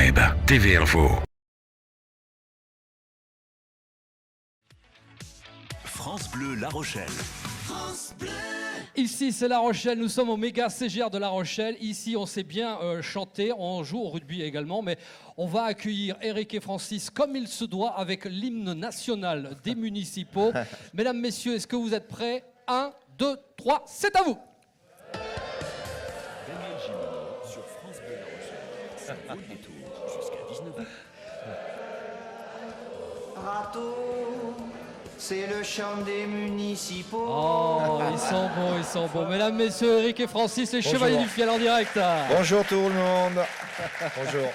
web, TV Info. France Bleu La Rochelle. Ici, c'est La Rochelle. Nous sommes au méga CGR de La Rochelle. Ici, on sait bien chanter. On joue au rugby également. Mais on va accueillir Eric et Francis comme il se doit avec l'hymne national des municipaux. Mesdames, messieurs, est-ce que vous êtes prêts? 1, 2, 3, c'est à vous. Daniel Gimeno sur France Bleu La Rochelle. Ça vaut le détour jusqu'à 19h. Râteau, c'est le chant des municipaux. Oh, ils sont beaux. Mesdames, messieurs, Eric et Francis, les Bonjour. chevaliers du fiel en direct. Bonjour tout le monde. Bonjour.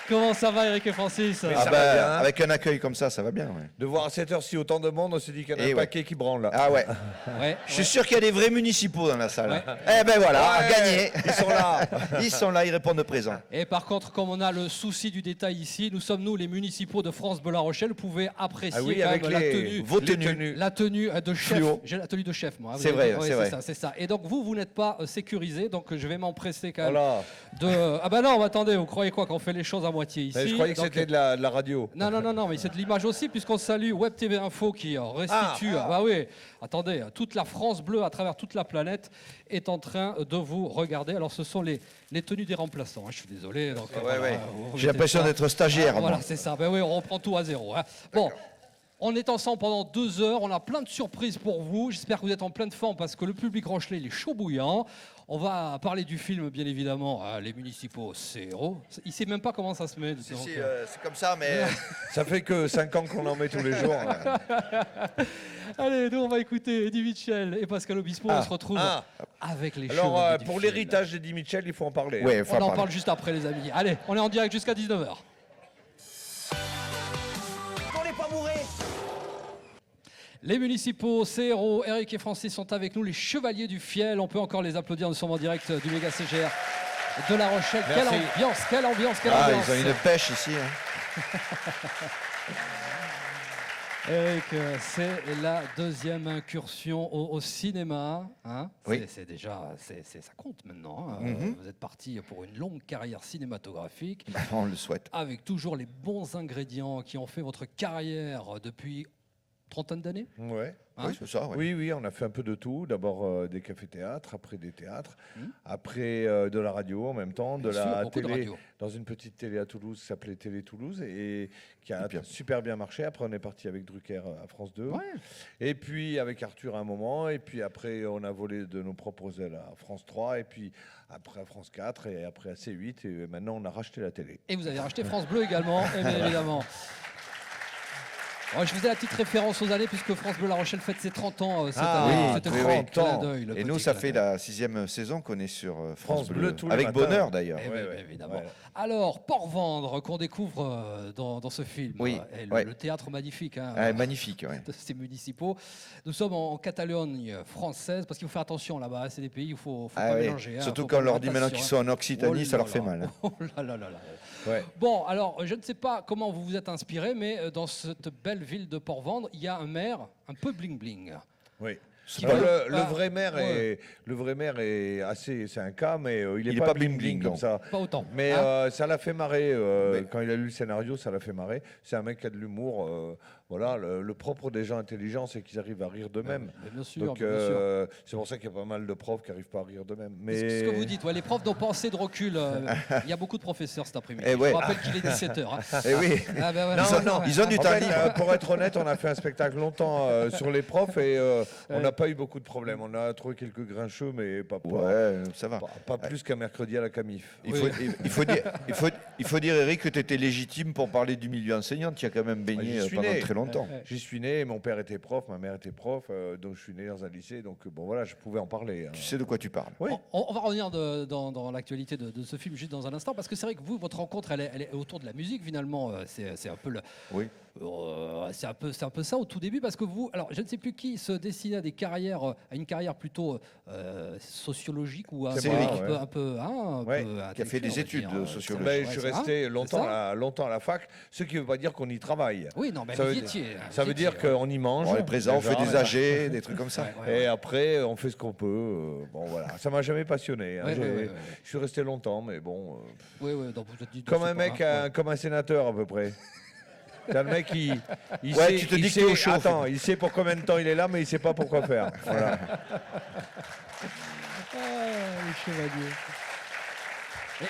Comment ça va, Eric et Francis? Ah ça bah, va bien. avec un accueil comme ça va bien. Ouais. De voir à cette heure-ci autant de monde, on s'est dit qu'il y en a Et un ouais. paquet qui branle là. Ah ouais. Ouais, Je suis sûr qu'il y a des vrais municipaux dans la salle. Ouais. Eh ben voilà, Ouais, gagné. Ils sont là. Ils sont là, ils répondent présent. Et par contre, comme on a le souci du détail ici, nous sommes nous les municipaux de France Bleu La Rochelle. Vous pouvez apprécier Ah oui, quand avec même la les- tenue. Vos les tenues. La tenue de chef. Fluo. J'ai la tenue de chef, moi. Vous C'est avez- vrai, ouais, c'est vrai. C'est ça. Et donc vous n'êtes pas sécurisé, donc je vais m'empresser quand même Voilà. de. Ah bah non, attendez, vous croyez quoi qu'on fait les choses à moitié ici? Mais je croyais que Donc, c'était de la radio. Non, mais c'est de l'image aussi, puisqu'on salue Web TV Info qui restitue. Ah bah oui, attendez, toute la France bleue à travers toute la planète est en train de vous regarder. Alors ce sont les tenues des remplaçants, hein, je suis désolé. Donc, Ouais, ouais. vous J'ai mettez l'impression ça. d'être stagiaire. Ah, voilà, moi. c'est ça. Ben oui, on reprend tout à zéro. Hein. Bon. On est ensemble pendant 2 heures, on a plein de surprises pour vous. J'espère que vous êtes en pleine forme parce que le public rochelais il est chaud bouillant. On va parler du film, bien évidemment. Ah, les municipaux, c'est héros. Il ne sait même pas comment ça se met. Si, donc, si, c'est comme ça, mais Ça fait que 5 ans qu'on en met tous les jours. Allez, nous on va écouter Eddie Mitchell et Pascal Obispo. On se retrouve avec les Alors, chevaliers du pour fiel. l'héritage d'Eddie Mitchell, il faut en parler. ouais, On faut en parler. parle juste après, les amis. Allez, on est en direct jusqu'à 19h. On n'est pas bourré. Les municipaux, ces héros, Eric et Francis sont avec nous, les chevaliers du fiel. On peut encore les applaudir. Nous sommes en direct du méga CGR de La Rochelle. Merci. Quelle ambiance. Ah, ils ont une pêche ici. Hein. Eric, c'est la deuxième incursion au cinéma. Hein. Oui. C'est déjà, ça compte maintenant. Hein. Mhm. Vous êtes parti pour une longue carrière cinématographique Bah, on le souhaite. avec toujours les bons ingrédients qui ont fait votre carrière depuis trentaine d'années. Ouais. Hein? Oui, c'est ça. Ouais. Oui, on a fait un peu de tout. D'abord des cafés-théâtres, après des théâtres, Mhm. après de la radio en même temps, de Bien sûr, la beaucoup de télé, radio. dans une petite télé à Toulouse qui s'appelait Télé Toulouse et qui a Et puis- super bien marché. Après, on est parti avec Drucker à France 2. Ouais. Et puis avec Arthur à un moment. Et puis après, on a volé de nos propres ailes à France 3. Et puis après à France 4. Et après à C8. Et maintenant, on a racheté la télé. Et vous avez racheté France Bleu également, et bien évidemment. Ouais, je faisais la petite référence aux années puisque France Bleu La Rochelle fête ses 30 ans cette Ah, année. oui, C'était oui, le oui. petit clin d'œil, le Et nous, petit ça clin fait d'œil. la 6e saison qu'on est sur France Bleu. tous les Avec matins. bonheur d'ailleurs. Eh Ouais, oui, ouais, évidemment. ouais. Alors, Port-Vendre, qu'on découvre dans ce film. Oui, Et ouais. le théâtre magnifique. Hein, Ah, magnifique. Ouais. de ces municipaux. Nous sommes en Catalogne française parce qu'il faut faire attention là-bas. hein, C'est des pays où il faut Ah pas ouais. mélanger. hein, Surtout faut quand on faire leur dit maintenant qu'ils attention, sont en Occitanie, Oh ça là leur fait là. mal. hein. Oh là là là là. Ouais. Bon, alors, je ne sais pas comment vous vous êtes inspiré, mais dans cette belle ville de Port-Vendre, il y a un maire un peu bling-bling. Oui. Qui Alors, veut le pas- vrai maire Ouais. le vrai maire est assez, c'est un cas, mais il est est pas pas bling bling bling, comme non. ça. Pas autant. Mais hein. ça l'a fait marrer Mais- quand il a lu le scénario, ça l'a fait marrer. C'est un mec qui a de l'humour. Voilà, le propre des gens intelligents, c'est qu'ils arrivent à rire d'eux-mêmes. Mais bien sûr, Donc bien sûr. c'est pour ça qu'il y a pas mal de profs qui n'arrivent pas à rire d'eux-mêmes. C'est Mais ce que vous dites, ouais, les profs n'ont pas assez de recul. Il y a beaucoup de professeurs cet après-midi. Eh Je ouais. vous rappelle qu'il est 17h. Eh oui, Ah ben voilà. ils ont du En temps fait, libre. pour être honnête, on a fait un spectacle longtemps sur les profs et on n'a pas eu beaucoup de problèmes. On a trouvé quelques grincheux, mais Ouais, ça va. pas plus qu'un mercredi à la Camif. Il faut dire, Eric, que tu étais légitime pour parler du milieu enseignant. Tu as quand même baigné J'y suis pendant né. très longtemps. J'y suis né, mon père était prof, ma mère était prof, donc je suis né dans un lycée, donc bon voilà, je pouvais en parler. hein. Tu sais de quoi tu parles. Oui. On va revenir dans l'actualité de ce film juste dans un instant, parce que c'est vrai que vous, votre rencontre, elle est autour de la musique finalement. C'est un peu le. Oui. c'est un peu ça au tout début, parce que vous, alors je ne sais plus qui se destinait à des carrières, à une carrière plutôt sociologique ou C'est un, moi, peu, ouais. un peu, un Ouais, peu qui a fait des intellectuel, études on va de dire. sociologie. Ben, Ouais, je suis c'est- resté c'est longtemps, ça longtemps à la fac, ce qui ne veut pas dire qu'on y travaille. Oui, non, mais Ça vous veut y dire- étiez. Ça veut dire qu'on y mange. On est présent, on fait déjà, des AG, des trucs comme ça. Ouais, ouais. Et après, on fait ce qu'on peut. Bon, voilà. Ça m'a jamais passionné. Hein. Ouais, ouais, ouais. Je suis resté longtemps, mais bon. Oui, oui, donc vous êtes dit, Comme c'est un pas mec, grave, ouais. comme un sénateur à peu près. T'as le mec, il Ouais, sait, tu te il dis que sait- t'es au chaud, Attends, il sait pour combien de temps il est là, mais il sait pas pourquoi faire. Voilà. Ah, les chevaliers.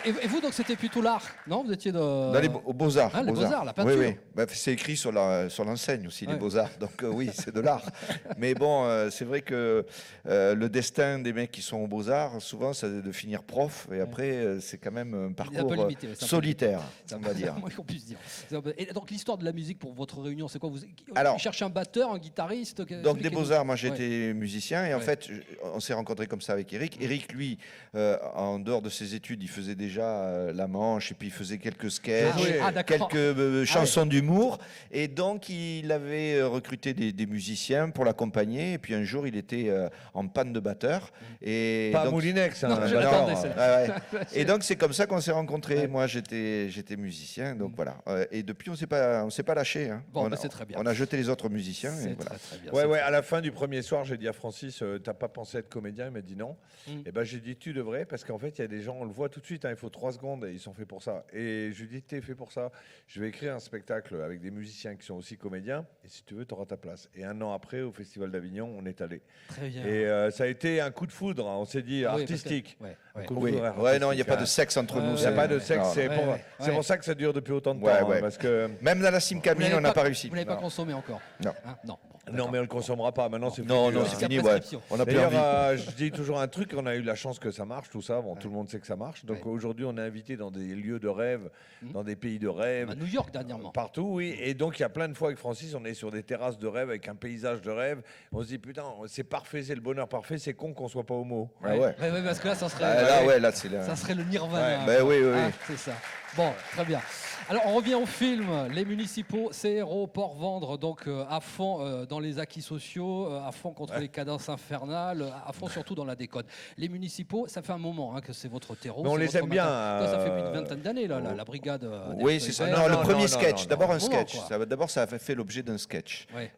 Et vous, donc, c'était plutôt l'art, non? Vous étiez de... Dans les aux Beaux-Arts. Ah, les Beaux-Arts, la peinture. Oui, oui. Bah, c'est écrit sur l'enseigne aussi, Ouais. les Beaux-Arts. Donc oui, c'est de l'art. Mais bon, c'est vrai que le destin des mecs qui sont aux Beaux-Arts, souvent, c'est de finir prof. Et après, c'est quand même un parcours limité, ouais, c'est un peu solitaire, C'est on va dire. moins qu'on puisse dire. Et donc, l'histoire de la musique pour votre réunion, c'est quoi? Vous Alors- cherchez un batteur, un guitariste? Donc des Expliquez-nous. Beaux-Arts, moi Ouais. j'étais musicien et en Ouais. fait on s'est rencontrés comme ça avec Eric. Eric lui, en dehors de ses études, il faisait déjà la Manche et puis il faisait quelques sketchs, Ah, oui. Ah, d'accord. quelques chansons d'humour et donc il avait recruté des musiciens pour l'accompagner et puis un jour il était en panne de batteur et Pas à donc, Moulinex. Hein, Non, je non, l'attendais, ouais, celle-là. ouais. Et donc c'est comme ça qu'on s'est rencontrés. Ouais. Moi j'étais musicien donc voilà. Et depuis on s'est pas lâché. Hein. Bon, on, bah, c'est très bien. on a jeté les autres musiciens. Et C'est voilà. très, très bien. Ouais, c'est ouais, très à la fin du premier soir, j'ai dit à Francis, t'as pas pensé être comédien? Il m'a dit non. Mm. Et ben j'ai dit, tu devrais, parce qu'en fait, il y a des gens, on le voit tout de suite, hein, il faut 3 secondes et ils sont faits pour ça. Et je lui dis, t'es fait pour ça. Je vais écrire un spectacle avec des musiciens qui sont aussi comédiens, et si tu veux, tu auras ta place. Et un an après, au Festival d'Avignon, on est allé. Très bien. Et ça a été un coup de foudre, hein, on s'est dit, Oui, parce que- artistique. ouais, Un ouais. coup de Oui. foudre Ouais, non, il n'y a artistique, pas de hein. sexe entre Ouais, nous. Il n'y a pas de sexe, non, c'est Ouais, pour, ouais, c'est ouais. pour ça que ça dure depuis autant de temps. Ouais, hein, ouais. parce que... Même dans la Sim Vous Camille, l'avez on n'a pas réussi. Vous l'avez pas Non. consommé encore? Non. Hein, non. Bon, Non, d'accord. mais on ne le consommera pas. Maintenant, c'est Non, plus non, dur, c'est hein. la fini. Ouais. prescription. On n'a plus D'ailleurs, envie. je dis toujours un truc, on a eu la chance que ça marche, tout ça. Bon, tout le monde sait que ça marche. Donc Ouais. aujourd'hui, on est invité dans des lieux de rêve, dans des pays de rêve. À New York dernièrement. Partout, oui. Et donc, il y a plein de fois avec Francis, on est sur des terrasses de rêve avec un paysage de rêve. On se dit, putain, c'est parfait, c'est le bonheur parfait, c'est con qu'on soit pas homo. Ah ouais. Ouais, parce que là, ça serait, Ah, là, ouais, là, c'est là. ça serait le nirvana. Ouais, ben oui, oui, Ah, oui. c'est ça. Bon, très bien. Alors, on revient au film. Les municipaux, ces héros pour vendre, donc à fond dans les acquis sociaux, à fond contre les cadences infernales, à fond surtout dans la déconne. Les municipaux, ça fait un moment hein, que c'est votre terreau. Mais on c'est les votre aime bien, Toi, ça fait plus d'une vingtaine d'années, là, la brigade. Oui, c'est ça. Hubert. Non, non, le premier non, sketch. non, D'abord non. un Moment, sketch. quoi. D'abord, ça a fait l'objet d'un sketch Ouais.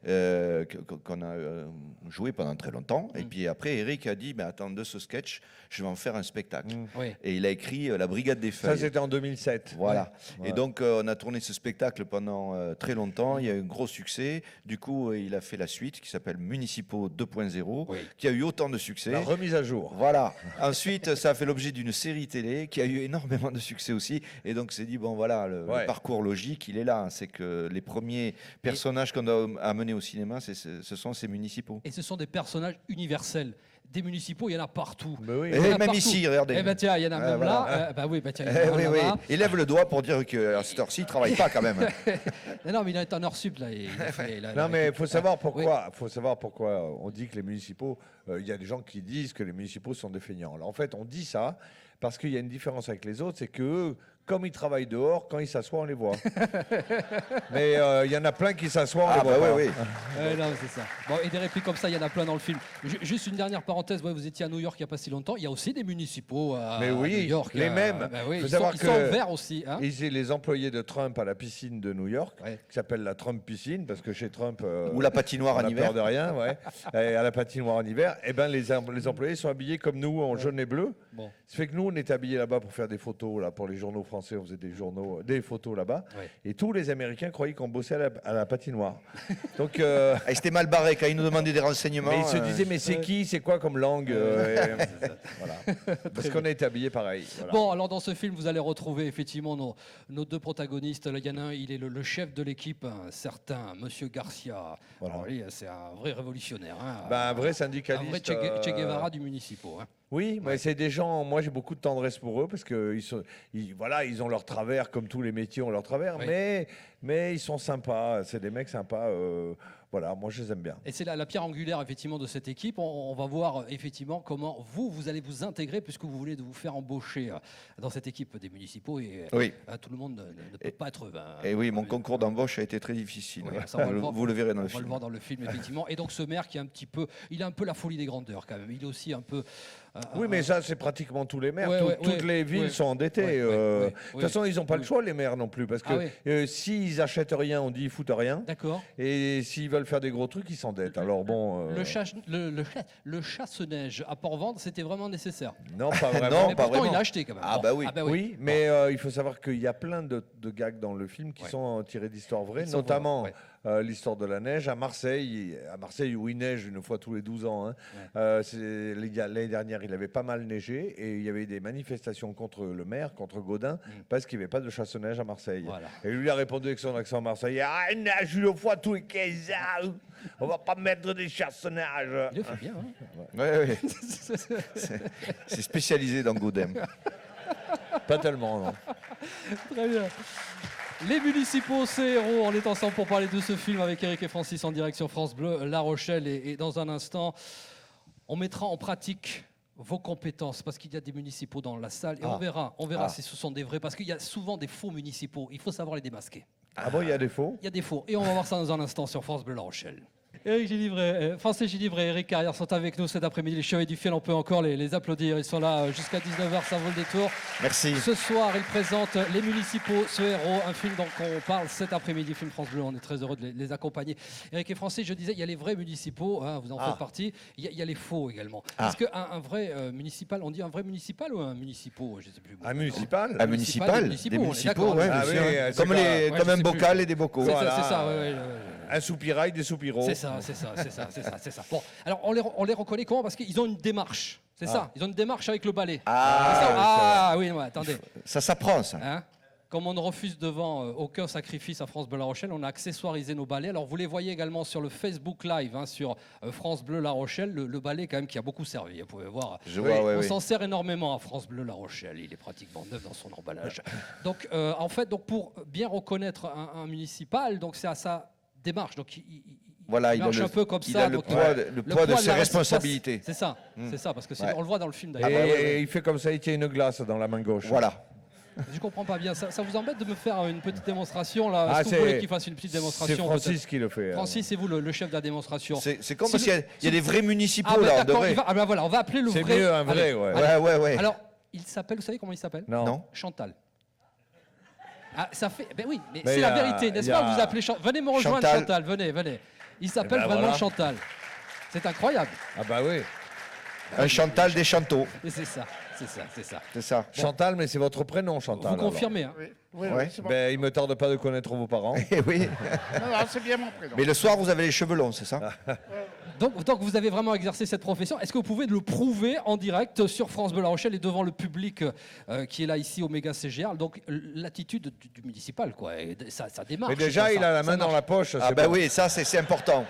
qu'on a joué pendant très longtemps. Et puis après, Eric a dit, mais attends, de ce sketch, je vais en faire un spectacle. Oui. Et il a écrit La Brigade des Ça, Feuilles. c'était en 2007. Voilà. Ouais. Et donc, on a tourné ce spectacle pendant très longtemps. Il y a eu un gros succès. Du coup, il a fait la suite qui s'appelle Municipaux 2.0, Oui. qui a eu autant de succès. La remise à jour. Voilà. Ensuite, ça a fait l'objet d'une série télé qui a eu énormément de succès aussi. Et donc, c'est dit, bon, voilà, le Ouais. parcours logique, il est là. C'est que les premiers personnages qu'on a amenés au cinéma, ce sont ces municipaux. Et ce sont des personnages universels. Des municipaux, il y en a partout. Mais oui. Et Il y en a même partout. ici, regardez. Eh ben tiens, il y en a Ah, même voilà. là. Bah oui, bah tiens, il y en a Eh un oui, oui. là-bas. Il lève le doigt pour dire qu'à cette heure-ci, il ne travaille pas quand même. Non, mais il est en hors sup là. Non, mais il faut savoir pourquoi. Faut savoir pourquoi on dit que les municipaux. Il y a des gens qui disent que les municipaux sont des feignants. Alors, en fait, on dit ça parce qu'il y a une différence avec les autres, c'est que eux, comme ils travaillent dehors, quand ils s'assoient, on les voit. Mais il y en a plein qui s'assoient, on Ah, les voit bah pas. oui, oui. Non, c'est ça. Bon, et des répliques comme ça, il y en a plein dans le film. Juste une dernière parenthèse. Ouais, vous étiez à New York il n'y a pas si longtemps. Il y a aussi des municipaux à Mais oui, New York. les mêmes. Bah oui, Faut ils savoir sont que- en vert aussi. Hein. Et c'est les employés de Trump à la piscine de New York, Ouais. qui s'appelle la Trump Piscine, parce que chez Trump. Ou la patinoire on en a hiver. peur de rien, ouais. Et à la patinoire en hiver, eh ben les employés sont habillés comme nous en jaune et bleu. Bon. Ça fait que nous, on est habillés là-bas pour faire des photos, là, pour les journaux français, on faisait des photos là-bas. Ouais. Et tous les Américains croyaient qu'on bossait à la patinoire. Donc, Ah, il s'était mal barré quand il nous demandait des renseignements. mais ils se disaient, mais c'est qui, c'est quoi comme langue voilà. Parce qu'on a été habillés pareil. Voilà. Bon, alors dans ce film, vous allez retrouver effectivement nos deux protagonistes. Là, il y en a un, il est le chef de l'équipe, un certain Monsieur Garcia. Voilà. Alors, lui, c'est un vrai révolutionnaire. Hein. Ben, un vrai Un syndicaliste. vrai Che Guevara du municipaux. Hein. Oui, mais c'est des gens, moi j'ai beaucoup de tendresse pour eux parce qu'ils voilà, ils ont leur travers comme tous les métiers ont leur travers, Oui. mais ils sont sympas, c'est des mecs sympas. Voilà, moi je les aime bien. Et c'est la pierre angulaire effectivement de cette équipe. On va voir effectivement comment vous allez vous intégrer puisque vous voulez vous faire embaucher dans cette équipe des municipaux et Oui. tout le monde ne peut pas être. Et oui, mon concours d'embauche a été très difficile. Oui, ça, on va le voir. Vous le verrez dans On le va le film. voir dans le film effectivement. Et donc ce maire qui est il a un peu la folie des grandeurs quand même. Il est aussi un peu. Oui, mais ça, c'est pratiquement tous les maires. Ouais, ouais, Toutes ouais, les villes ouais. sont endettées. Ouais, ouais, De ouais, toute façon, ils n'ont pas le choix, les maires non plus. Parce que Ah oui. s'ils achètent rien, on dit ils foutent rien. D'accord. Et s'ils veulent faire des gros trucs, ils s'endettent. Alors bon. Le chasse-neige à Port-Vendre, c'était vraiment nécessaire. Non, pas vraiment. Non, Mais pas pourtant, vraiment. il a acheté quand même. Ah Bon. bah oui. Oui, mais il faut savoir qu'il y a plein de gags dans le film qui Ouais. sont tirés d'histoires vraies, Ils sont notamment vrais, l'histoire de la neige à Marseille où il neige une fois tous les 12 ans. Hein. L'année dernière, il avait pas mal neigé et il y avait des manifestations contre le maire, contre Gaudin, parce qu'il n'y avait pas de chasse-neige à Marseille. Voilà. Et lui a répondu avec son accent marseillais: ah, il neige une fois tous les 15 ans, on va pas mettre des chasse-neige. Il le fait bien. Hein. Ouais. C'est spécialisé dans Godem. Pas tellement, non. Très bien. Les municipaux, c'est héros. On est ensemble pour parler de ce film avec Eric et Francis en direct sur France Bleu, La Rochelle. Et dans un instant, on mettra en pratique vos compétences parce qu'il y a des municipaux dans la salle et on verra si ce sont des vrais parce qu'il y a souvent des faux municipaux. Il faut savoir les démasquer. Ah bon, il y a des faux? Il y a des faux et on va voir ça dans un instant sur France Bleu, La Rochelle. Eric Gilivray, Francis Gilivray et Eric Carrière sont avec nous cet après-midi. Les Chevaliers du Fiel, on peut encore les applaudir. Ils sont là jusqu'à 19h, ça vaut le détour. Merci. Ce soir, ils présentent Les Municipaux, ce héros, un film dont on parle cet après-midi, film France Bleu. On est très heureux de les accompagner. Eric et Francis, je disais, il y a les vrais municipaux, hein, vous en faites partie. Il y a les faux également. Est-ce qu'un vrai municipal, on dit un vrai municipal ou un municipaux? Je sais plus. Un municipal? Un municipal, municipaux, des on est municipaux, d'accord. ouais, Ah bien oui, sûr. c'est Comme, ça. les, Ouais, comme je un sais bocal plus. et des bocaux. C'est Voilà. ça, c'est ça. Un soupirail, des soupiraux. C'est ça. Bon, alors on les reconnaît comment? Parce qu'ils ont une démarche. C'est ça. Ils ont une démarche avec le balai. Oui, attendez. Ça s'apprend, ça. Hein, comme on ne refuse devant aucun sacrifice à France Bleu La Rochelle, on a accessoirisé nos balais. Alors vous les voyez également sur le Facebook Live, hein, sur France Bleu La Rochelle, le balai quand même qui a beaucoup servi. Vous pouvez voir. On s'en sert énormément à France Bleu La Rochelle. Il est pratiquement neuf dans son emballage. Donc en fait, pour bien reconnaître un municipal, donc c'est à sa démarche. Donc Voilà, il marche un peu comme il ça. a le donc, poids de ses la responsabilités. C'est ça, c'est ça, parce que Ouais. on le voit dans le film Et d'ailleurs. il fait comme ça, il tient une glace dans la main gauche. Voilà. Je comprends pas bien. Ça vous embête de me faire une petite démonstration là? Ah, Est-ce que vous voulez qu'il fasse une petite C'est démonstration? Francis qui le fait. Francis, c'est vous le chef de la démonstration. C'est comme Si parce qu'il y a des vrais municipaux, là, de d'accord. vrai. Voilà, on va appeler le C'est vrai. mieux un vrai, Allez, ouais. allez. Ouais. Alors, il s'appelle, vous savez comment il s'appelle? Non. Chantal. Ah, ça fait. Ben oui, mais Mais c'est il y la a- vérité, n'est-ce il y pas? a- Vous appelez Chantal. Venez me rejoindre, Chantal. Chantal. Venez. Il s'appelle ben vraiment voilà. Chantal. C'est incroyable. Ah bah oui. Un Chantal des Chanteaux, Et c'est ça. c'est ça. Chantal, mais c'est votre prénom, Chantal. Vous confirmez, hein? Oui, Ouais. c'est bon. Ben, il me tarde pas de connaître vos parents. Eh oui. Non, c'est bien mon prénom. Mais le soir, vous avez les cheveux longs, c'est ça? Donc vous avez vraiment exercé cette profession. Est-ce que vous pouvez le prouver en direct sur France Bleu La Rochelle et devant le public qui est là ici au Méga CGR? Donc l'attitude du municipal, quoi. Et ça démarche. Mais déjà, quoi, il ça- a la ça main dans marche. la poche. Ah c'est ben bon. oui, ça c'est important.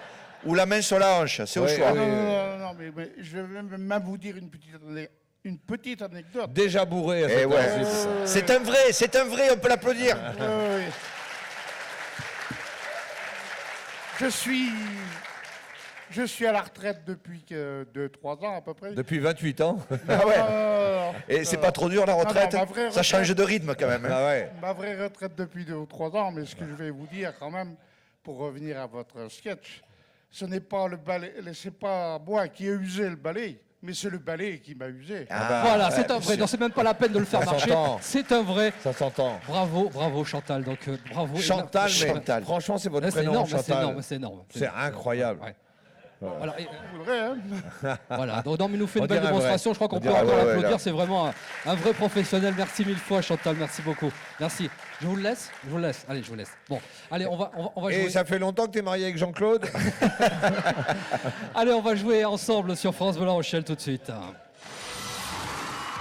Ou la main sur la hanche, c'est au Ouais, choix. oui. Non, mais je vais même vous dire une petite anecdote. Déjà bourré à Eh cette ouais. heure-ci. C'est un vrai, on peut l'applaudir. Oui. Je suis à la retraite depuis 2-3 ans à peu près. Depuis 28 ans. Ah ouais. Euh, Et c'est pas trop dur la retraite? ma vraie Ça retraite. change de rythme quand même. hein. Ah ouais. ma vraie retraite depuis 2 ou 3 ans, mais ce que je vais vous dire quand même, pour revenir à votre sketch, ce n'est pas le balai, c'est pas moi qui ai usé le balai, mais c'est le balai qui m'a usé. Ah, Voilà, c'est ouais, un vrai. Non, c'est même pas la peine de le faire Ça marcher. s'entend. C'est un vrai. Ça s'entend. Bravo Chantal. Donc bravo. Chantal, mais Chantal. franchement, c'est votre C'est prénom, énorme, Chantal. c'est énorme. C'est incroyable. Ouais. Voilà, Vous voudrez, hein voilà. Donc, non, mais il nous fait une On belle dirait un démonstration. vrai. Je crois qu'on On peut dirait un encore vrai, l'applaudir. là. C'est vraiment un vrai professionnel. Merci mille fois, Chantal. Merci beaucoup. Merci. Je vous le laisse. Allez, je vous laisse. Bon, allez, on va Et jouer. ça fait longtemps que tu es marié avec Jean-Claude? Allez, on va jouer ensemble sur France Bleu La Rochelle tout de suite.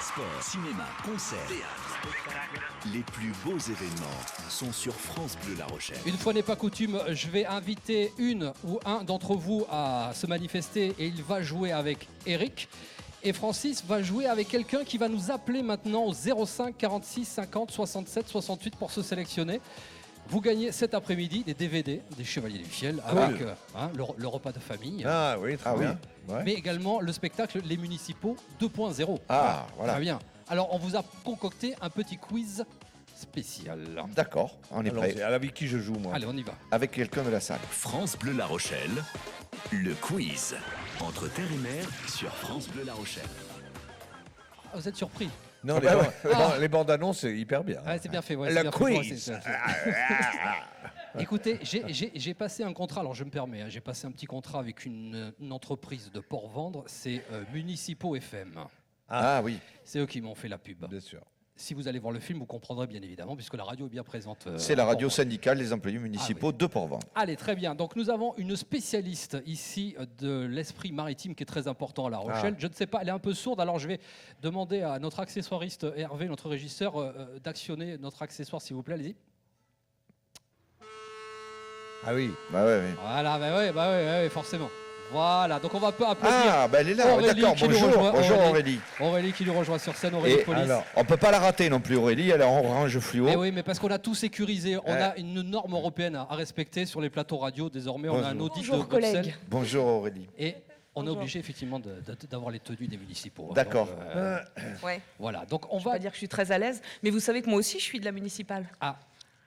Sport, cinéma, concert, théâtre, les plus beaux événements sont sur France Bleu La Rochelle. Une fois n'est pas coutume, je vais inviter une ou un d'entre vous à se manifester et il va jouer avec Eric. Et Francis va jouer avec quelqu'un qui va nous appeler maintenant au 05 46 50 67 68 pour se sélectionner. Vous gagnez cet après-midi des DVD des Chevaliers du Fiel avec le repas de famille, Ah oui, très bien. Ouais. mais également le spectacle Les Municipaux 2.0. Ah, voilà. Très bien. Alors, on vous a concocté un petit quiz spécial. D'accord, on est prêt. Allons-y. Avec qui je joue, moi? Allez, on y va. Avec quelqu'un de la salle. France Bleu La Rochelle, le quiz. Entre terre et mer sur France Bleu La Rochelle. Ah, vous êtes surpris? Non, les bandes annonces, c'est hyper bien. Ah, c'est bien fait. Ouais, Le c'est bien fait. Ouais, quiz. c'est- Écoutez, j'ai passé un contrat, alors je me permets, j'ai passé un petit contrat avec une entreprise de Port-Vendre, c'est Municipaux FM. Ah oui. C'est eux qui m'ont fait la pub. Bien sûr. Si vous allez voir le film, vous comprendrez bien évidemment, puisque la radio est bien présente. C'est la à radio Port-Vendre. syndicale des employés municipaux de Port-Vendre. Allez, très bien. Donc nous avons une spécialiste ici de l'esprit maritime qui est très important à La Rochelle. Je ne sais pas, elle est un peu sourde, alors je vais demander à notre accessoiriste Hervé, notre régisseur, d'actionner notre accessoire, s'il vous plaît. Allez-y. Ah oui. Bah ouais, ouais. Voilà, bah ouais, forcément. Voilà, donc on va un peu applaudir. Ah, bah elle est là, Aurélie d'accord, qui nous bonjour, rejoint, bonjour Aurélie. Aurélie. Aurélie qui nous rejoint sur scène, Aurélie Et Police. alors on peut pas la rater non plus Aurélie, elle est en orange fluo. Eh oui, mais parce qu'on a tout sécurisé, on a une norme européenne à respecter sur les plateaux radio. Désormais, on a un audit Bonjour, de Bruxelles. collègues. Bonjour Aurélie. Et on est Bonjour. obligé effectivement d'avoir les tenues des municipaux. hein. D'accord. Donc, Ouais. voilà, donc on Je vais va... pas dire que je suis très à l'aise, mais vous savez que moi aussi je suis de la municipale. Ah,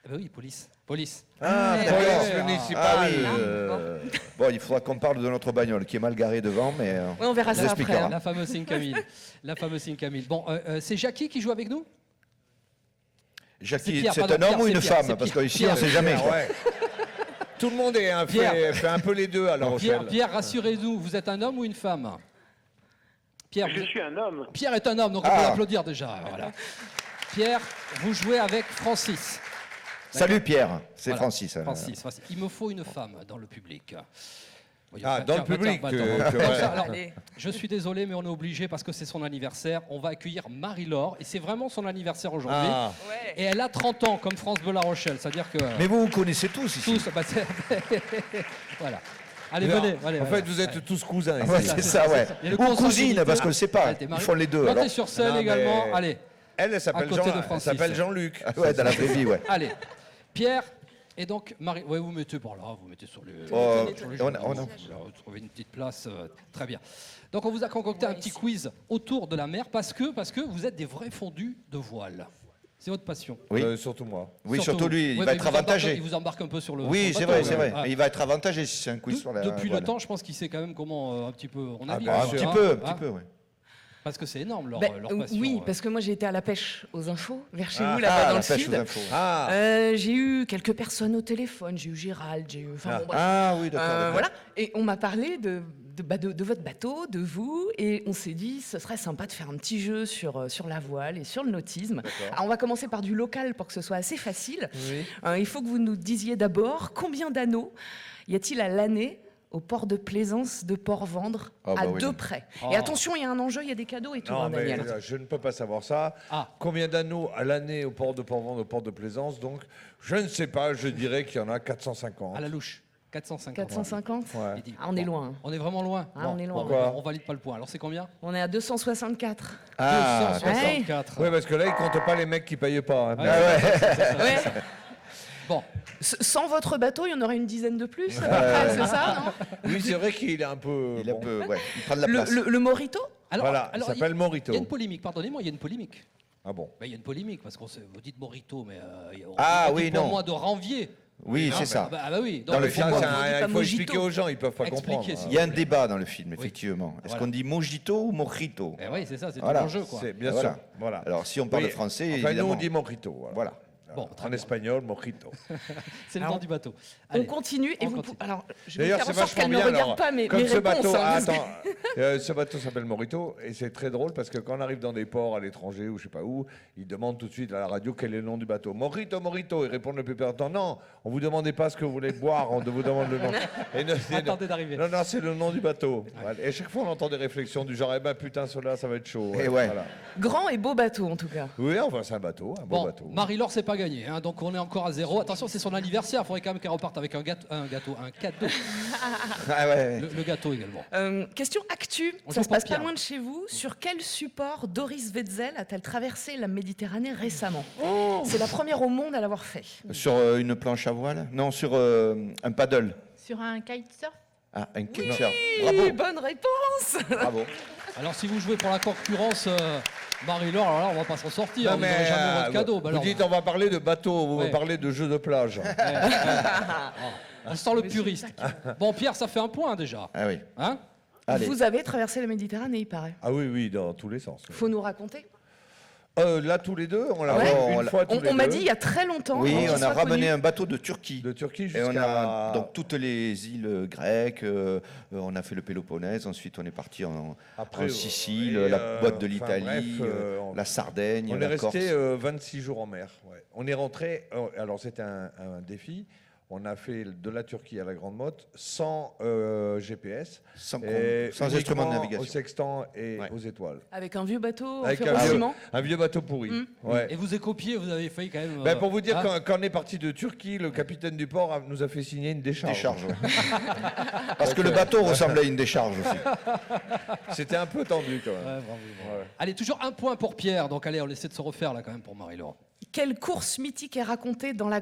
eh ben oui, police. Police. Ah, Ouais. police Ouais. municipale. Ah oui. Ah, Bon, il faudra qu'on parle de notre bagnole qui est mal garée devant, mais Ouais, on verra vous ça après. expliquera. hein. La fameuse Signe Camille. La fameuse Signe Camille. Bon, c'est Jackie qui joue avec nous? Jackie, Pierre, c'est pardon, un homme Pierre, ou c'est une Pierre, femme? c'est Parce Pierre. qu'ici, on ne sait jamais. Ah ouais. Tout le monde est Pierre. fait un peu les deux à La Rochelle. Pierre, rassurez-nous, vous êtes un homme ou une femme? Pierre, Je suis un homme. Pierre est un homme, donc on peut Ah. l'applaudir déjà. Voilà. Pierre, vous jouez avec Francis. Salut Pierre, c'est Voilà. Francis. Francis. Il me faut une femme dans le public. Bon, Ah, dans le public, attends. que- Donc ça, ouais. alors, Allez. je suis désolé, mais on est obligé parce que c'est son anniversaire. On va accueillir Marie-Laure et c'est vraiment son anniversaire aujourd'hui. Ah. Ouais. Et elle a 30 ans, comme France Bleu La Rochelle. C'est-à-dire que Mais vous connaissez tous ici. tous. Bah, voilà. Allez, Non, venez. en allez, fait, vous êtes tous cousins ici. Ouais, ça, c'est c'est ça, ça, ouais. c'est ça. Il y a le Ou consanguinité. cousine, parce qu'on ne sait pas. Arrêtez, Ils font les deux. Montez alors. sur scène Non, mais- également. Allez, Elle À s'appelle côté de Jean, Francis. elle s'appelle Jean-Luc. Ouais, dans la vraie vie, ouais. allez. Pierre. Et donc, Marie, ouais, vous mettez par là, vous mettez sur le. Oh, sur le on genou, a- on a- vous trouvez une petite place, très bien. Donc, on vous a concocté un petit quiz autour de la mer parce que vous êtes des vrais fondus de voile. C'est votre passion. Oui. Surtout moi. Oui, surtout lui, il Ouais, va mais être il vous embarque- avantagé. Il vous embarque un peu sur le. Oui, sur c'est le vrai, bateau, c'est vrai. Ah. Mais il va être avantagé si c'est un quiz sur la. Depuis voilà. le temps, je pense qu'il sait quand même comment un petit peu. On Ah, navigue, bah, Un hein, petit hein, peu, un hein, petit peu, ouais. Parce que c'est énorme leur, Ben, leur passion. oui, parce que moi j'ai été à la pêche aux infos, vers chez vous, Ah, là-bas dans la le pêche aux sud. infos. Ah, J'ai eu quelques personnes au téléphone, j'ai eu Gérald, j'ai eu. Enfin, bon, bref. Ah oui, d'accord. d'accord. Voilà. Et on m'a parlé de votre bateau, de vous, et on s'est dit ce serait sympa de faire un petit jeu sur la voile et sur le nautisme. Alors on va commencer par du local pour que ce soit assez facile. Il faut que vous nous disiez d'abord combien d'anneaux y a-t-il à l'année au port de plaisance de Port-Vendre Ah, bah à oui, deux non. près. Oh. Et attention, il y a un enjeu, il y a des cadeaux et tout, non, hein, mais Daniel. je ne peux pas savoir ça. Ah. Combien d'anneaux à l'année au port de Port-Vendre, au port de Plaisance? Donc, je ne sais pas, je dirais qu'il y en a 450. À la louche. 450. 450 Ouais. Il dit, Ah, on est loin. hein. On est vraiment loin. Ah, on est loin. Pourquoi On valide pas le point. Alors c'est combien? On est à 264. Ah, 264. Oui, parce que là, ils ne comptent pas les mecs qui ne payaient pas. hein. Ouais. Bon, Sans votre bateau, il y en aurait une dizaine de plus, à peu près, c'est ça, non Oui, c'est vrai qu'il est un peu. Il est un bon. peu, ouais, il prend de la place. le Morito Voilà, il il s'appelle Morito. y a une polémique, pardonnez-moi, il y a une polémique. Ah bon? Ben, il y a une polémique, parce qu'on vous dites Morito, mais Ah, on dit oui, pour non. moi de Ranvier. Oui, c'est ça. Ah bah oui. Dans le donc, film, Ça, Moi, c'est on dit il pas faut Mojito. expliquer aux gens, ils ne peuvent pas Expliquez, comprendre. s'il Il y a un débat dans le film, effectivement. Est-ce Voilà. qu'on dit mojito ou mojito? eh oui, c'est ça, c'est Voilà. tout l'enjeu, quoi. C'est bien Voilà. sûr. Voilà. Alors, si on parle Oui, français, enfin, nous, évidemment. on dit Morito. Voilà. Bon, très En bien. espagnol, Mojito. C'est le Alors, nom du bateau. On Allez. continue et on vous. continue. Alors, je vais D'ailleurs, faire c'est en sorte vachement qu'elle ne bien. regarde alors, pas mes comme ce réponses. bateau, hein. ce bateau s'appelle Morito et c'est très drôle parce que quand on arrive dans des ports à l'étranger ou je sais pas où, ils demandent tout de suite à la radio quel est le nom du bateau. Morito, Morito. Ils répondent le plus longtemps. Non, on vous demandez pas ce que vous voulez boire, on vous demande le nom. Et Attendez d'arriver. Non, non, c'est le nom du bateau. Voilà. Et à chaque fois, on entend des réflexions du genre, eh ben putain, cela, ça va être chaud. Eh ouais. Voilà. Grand et beau bateau, en tout cas. Oui, enfin, c'est un bateau, un beau Bon, bateau. Marie-Laure, c'est pas gagné, hein, donc on est encore à 0. Attention, c'est son anniversaire, il faudrait quand même qu'elle reparte avec un cadeau. Ah ouais. Le gâteau également. Question actu, On ça joue se pour passe pas Pierre. loin de chez vous. Sur quel support Doris Wetzel a-t-elle traversé la Méditerranée récemment? C'est la première au monde à l'avoir fait. Sur une planche à voile? Non, sur un paddle. Sur un kitesurf. Ah, un kitesurf. Oui, Bravo. bonne réponse. Bravo. Alors si vous jouez pour la concurrence, Marie-Laure, alors là on va pas s'en sortir. Non, Vous n'aurez jamais votre cadeau. Bah vous alors, dites on va parler de bateau, vous Ouais. me parlez de jeux de plage. on sent le puriste. Bon Pierre, ça fait un point déjà. Ah oui. Hein? Allez. Vous avez traversé la Méditerranée, il paraît. Ah oui, oui, dans tous les sens. Faut nous raconter. Là, tous les deux, on l'a Ouais. fait On une l'a- fois tous les On m'a deux. dit il y a très longtemps. Oui, avant qu'il on a soit ramené connu. un bateau de Turquie. De Turquie Et on jusqu'à... a donc toutes les îles grecques, on a fait le Péloponnèse, ensuite on est parti en Après, Sicile, et, la boîte de enfin, l'Italie, bref, la Sardaigne, On est la Corse. resté 26 jours en mer. Ouais. On est rentré, alors c'était un défi, on a fait de la Turquie à la Grande Motte sans GPS, sans et instrument de uniquement au navigation. sextant et Ouais. aux étoiles. Avec un vieux bateau Avec fait un au vieux, ciment. un vieux bateau pourri. Ouais. Et vous écopiez, vous avez failli quand même. Ben, pour vous dire, hein quand on est parti de Turquie, le capitaine du port nous a fait signer une décharge. Décharge, ouais. Parce que le bateau ressemblait à une décharge aussi. C'était un peu tendu quand même. Ouais, bravo, bravo. Ouais. Allez, toujours un point pour Pierre. Donc allez, on essaie de se refaire là quand même pour Marie-Laure. Quelle course mythique est racontée dans la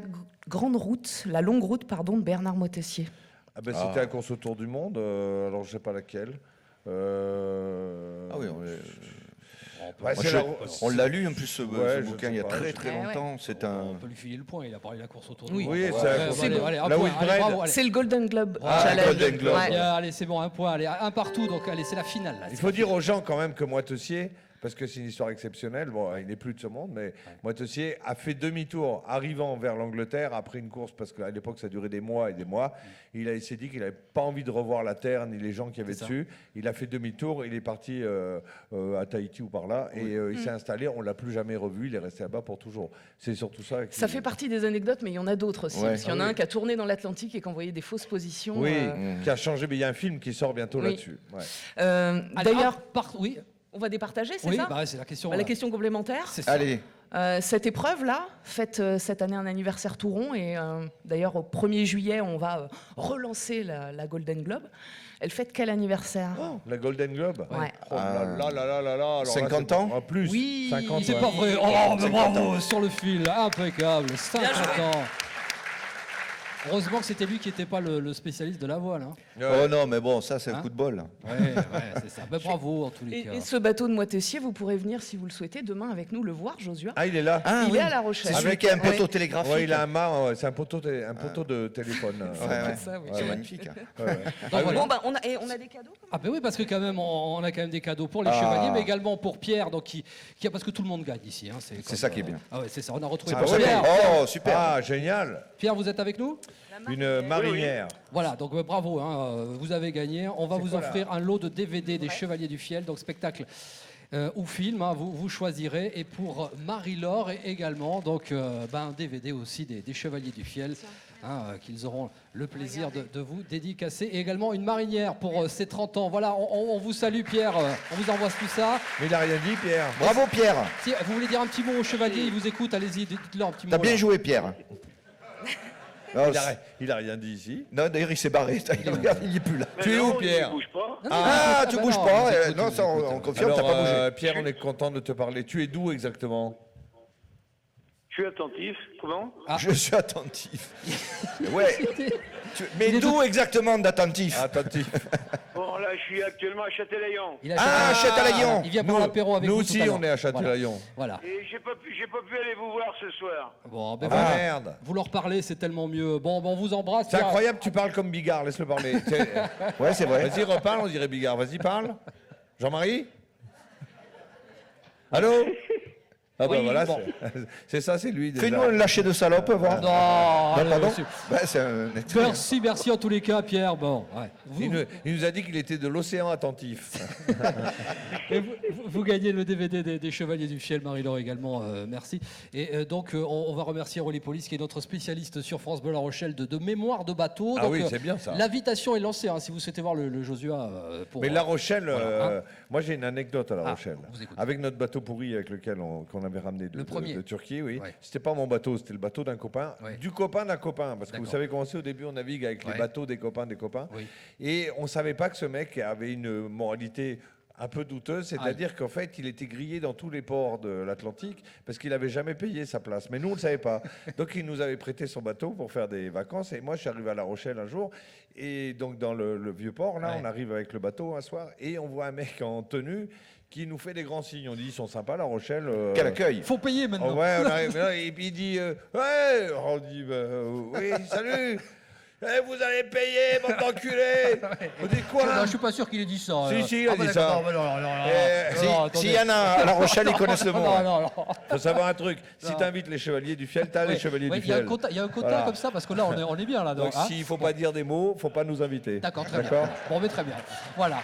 grande route, la longue route, pardon, de Bernard Moitessier? Ah ben, c'était la course autour du monde, alors je sais pas laquelle. Ah oui, Ouais, moi, c'est je- la- on l'a lu en plus ce Ouais, je bouquin sais il y a pas, très je- très Ouais, ouais. longtemps. C'est On un. peut lui filer le point. Il a parlé de la course autour Oui. du monde. Oui, Ouais, c'est la ouais, course allez, autour- allez, un la point. Whitbread. Allez, bravo, allez. C'est le Golden Globe Ah, Challenge. Golden Globe. Ouais. Bien, allez, c'est bon, un point. Allez, un partout. Donc allez, c'est la finale. Là. Il C'est faut la dire finale. aux gens quand même que Moitessier, parce que c'est une histoire exceptionnelle, bon, il n'est plus de ce monde, mais Moitessier a fait demi-tour arrivant vers l'Angleterre après une course, parce qu'à l'époque ça durait des mois et des mois. Il s'est dit qu'il n'avait pas envie de revoir la terre ni les gens qui avaient C'est ça. dessus. Il a fait demi-tour, il est parti à Tahiti ou par là, et il s'est installé, on ne l'a plus jamais revu, il est resté là-bas pour toujours. C'est surtout ça. Ça fait partie des anecdotes, mais il y en a d'autres aussi. Ouais. Parce qu'il y en a Ah oui. un qui a tourné dans l'Atlantique et qui envoyait des fausses positions. Oui, qui a changé, mais il y a un film qui sort bientôt Oui. là-dessus. Ouais. Allez, D'ailleurs, oui, on va départager, c'est oui, ça bah, c'est la question. Bah, La là. question complémentaire. C'est ça. Allez, Cette épreuve-là, fête cette année un anniversaire tout rond, et d'ailleurs au 1er juillet, on va relancer la Golden Globe. Elle fête quel anniversaire? La Golden Globe. Ouais. Oh là là là là là là. Alors là, 50 c'est- ans En plus. Oui, 50 C'est ouais. pas vrai. Oh, mais bravo, sur le fil, impeccable. 50 ans. Heureusement que c'était lui qui n'était pas le spécialiste de la voile. Hein. Ouais. oh non, mais bon, ça c'est un Hein coup de bol. Ouais, c'est ça. Ben, bravo en tous les cas. Et ce bateau de Moitessier, vous pourrez venir, si vous le souhaitez, demain avec nous le voir, Josua. Ah, il est là. Ah, Il oui. est à La Rochelle. C'est celui qui a un poteau Ouais. télégraphique. Ouais, il a un mât, ouais, c'est un poteau, de téléphone. Ouais, ouais. Ça, oui. C'est magnifique. hein. Ouais, ouais. Donc, voilà. Bon, bah, on a des cadeaux quand même. Ah ben oui, parce que quand même, on a quand même des cadeaux pour les Ah. chevaliers, mais également pour Pierre, donc qui a, parce que tout le monde gagne ici. Hein, C'est comme, ça qui est bien. Ah ouais, c'est ça. On a retrouvé C'est pour ça Pierre. que- Oh, super. Ah, génial. Pierre, vous êtes avec nous? Une marinière. Voilà, donc bravo, hein, vous avez gagné. On va C'est vous quoi, offrir un lot de DVD des Chevaliers du Fiel, donc spectacle ou film, hein, vous choisirez. Et pour Marie-Laure également, donc un DVD aussi des Chevaliers du Fiel, hein, qu'ils auront le plaisir de vous dédicacer. Et également une marinière pour ses 30 ans. Voilà, on vous salue Pierre, on vous envoie tout ça. Mais il n'a rien dit, Pierre. Bravo Pierre. Si vous voulez dire un petit mot aux Chevaliers, ils vous écoutent, allez-y, dites-leur un petit mot. T'as bien là. joué Pierre. Non, Il a rien dit ici. non, d'ailleurs il s'est barré. Regarde, il n'est plus là. Tu es où, Pierre? Ah, tu bah bouges non, pas. on vous écoute, Non, on ça vous on écoute. on confirme, t'as Alors, pas bougé. Pierre, on est content de te parler. Tu es d'où exactement? Je suis attentif. Comment? Je suis attentif. Ouais. Mais Il est d'où exactement d'attentif? Attentif. Bon, là, je suis actuellement à Châtelaillon. Il a Ah, Châtelaillon. Il vient prendre l'apéro avec Nous vous aussi, tout à l'heure. on est à Châtelaillon. Voilà. Et j'ai pas pu aller vous voir ce soir. Bon, ben Ah, voilà. merde. Vous leur parlez, c'est tellement mieux. Bon, on vous embrasse. C'est Pierre. incroyable, tu parles comme Bigard, laisse-le parler. Ouais, c'est vrai. Vas-y, reparle, on dirait Bigard. Vas-y, parle. Jean-Marie? Allô? Ah bah Oui, voilà, bon. c'est ça, c'est lui déjà. Fais-nous un lâcher de salope, voir. Non, allez, pardon. monsieur. Bah, c'est un... Merci en tous les cas, Pierre. Bon, ouais. Il nous a dit qu'il était de l'océan attentif. Et vous gagnez le DVD des Chevaliers du Fiel, Marie-Laure également, merci. Et donc, on va remercier Rolly Police, qui est notre spécialiste sur France Bleu La Rochelle de mémoire de bateau. Ah Donc, oui, c'est bien ça. L'invitation est lancée, hein, si vous souhaitez voir le Josua. Pour, Mais La Rochelle, voilà, hein. moi j'ai une anecdote à La Ah, Rochelle. on vous écoute. Avec notre bateau pourri avec lequel qu'on a avait ramené Le premier. de Turquie, oui. Ouais. C'était pas mon bateau, c'était le bateau d'un copain, Ouais. du copain d'un copain. Parce que vous D'accord. savez comment c'est, au début, on navigue avec les Ouais. bateaux des copains. Oui. Et on savait pas que ce mec avait une moralité un peu douteuse, c'est-à-dire qu'en fait, il était grillé dans tous les ports de l'Atlantique parce qu'il n'avait jamais payé sa place. Mais nous, on ne le savait pas. Donc, il nous avait prêté son bateau pour faire des vacances. Et moi, je suis arrivé à La Rochelle un jour. Et donc, dans le vieux port, là, Ouais. on arrive avec le bateau un soir et on voit un mec en tenue qui nous fait des grands signes. On dit, ils sont sympas, La Rochelle. Quel accueil. Il faut payer maintenant. Oh, ouais, on arrive là, et puis il dit, ouais, on dit, bah, oui, salut. Eh, vous allez payer, bande d'enculés. On dit quoi? Non, je suis pas sûr qu'il ait dit ça. Si, il a dit bah, ça. d'accord, bah, non, non, non, Eh, non, Si- attendez. S'il y en a à La Rochelle, ils connaissent le mot. Non, non, non. Faut savoir un truc. Si Non. tu invites les chevaliers du fiel, t'as Ouais, les chevaliers ouais, du il y a un fiel. quota, il y a un quota Voilà. comme ça parce que là on est bien là. Donc hein. s'il faut pas dire des mots, faut pas nous inviter. D'accord, très bien. Bon, mais très bien. Voilà.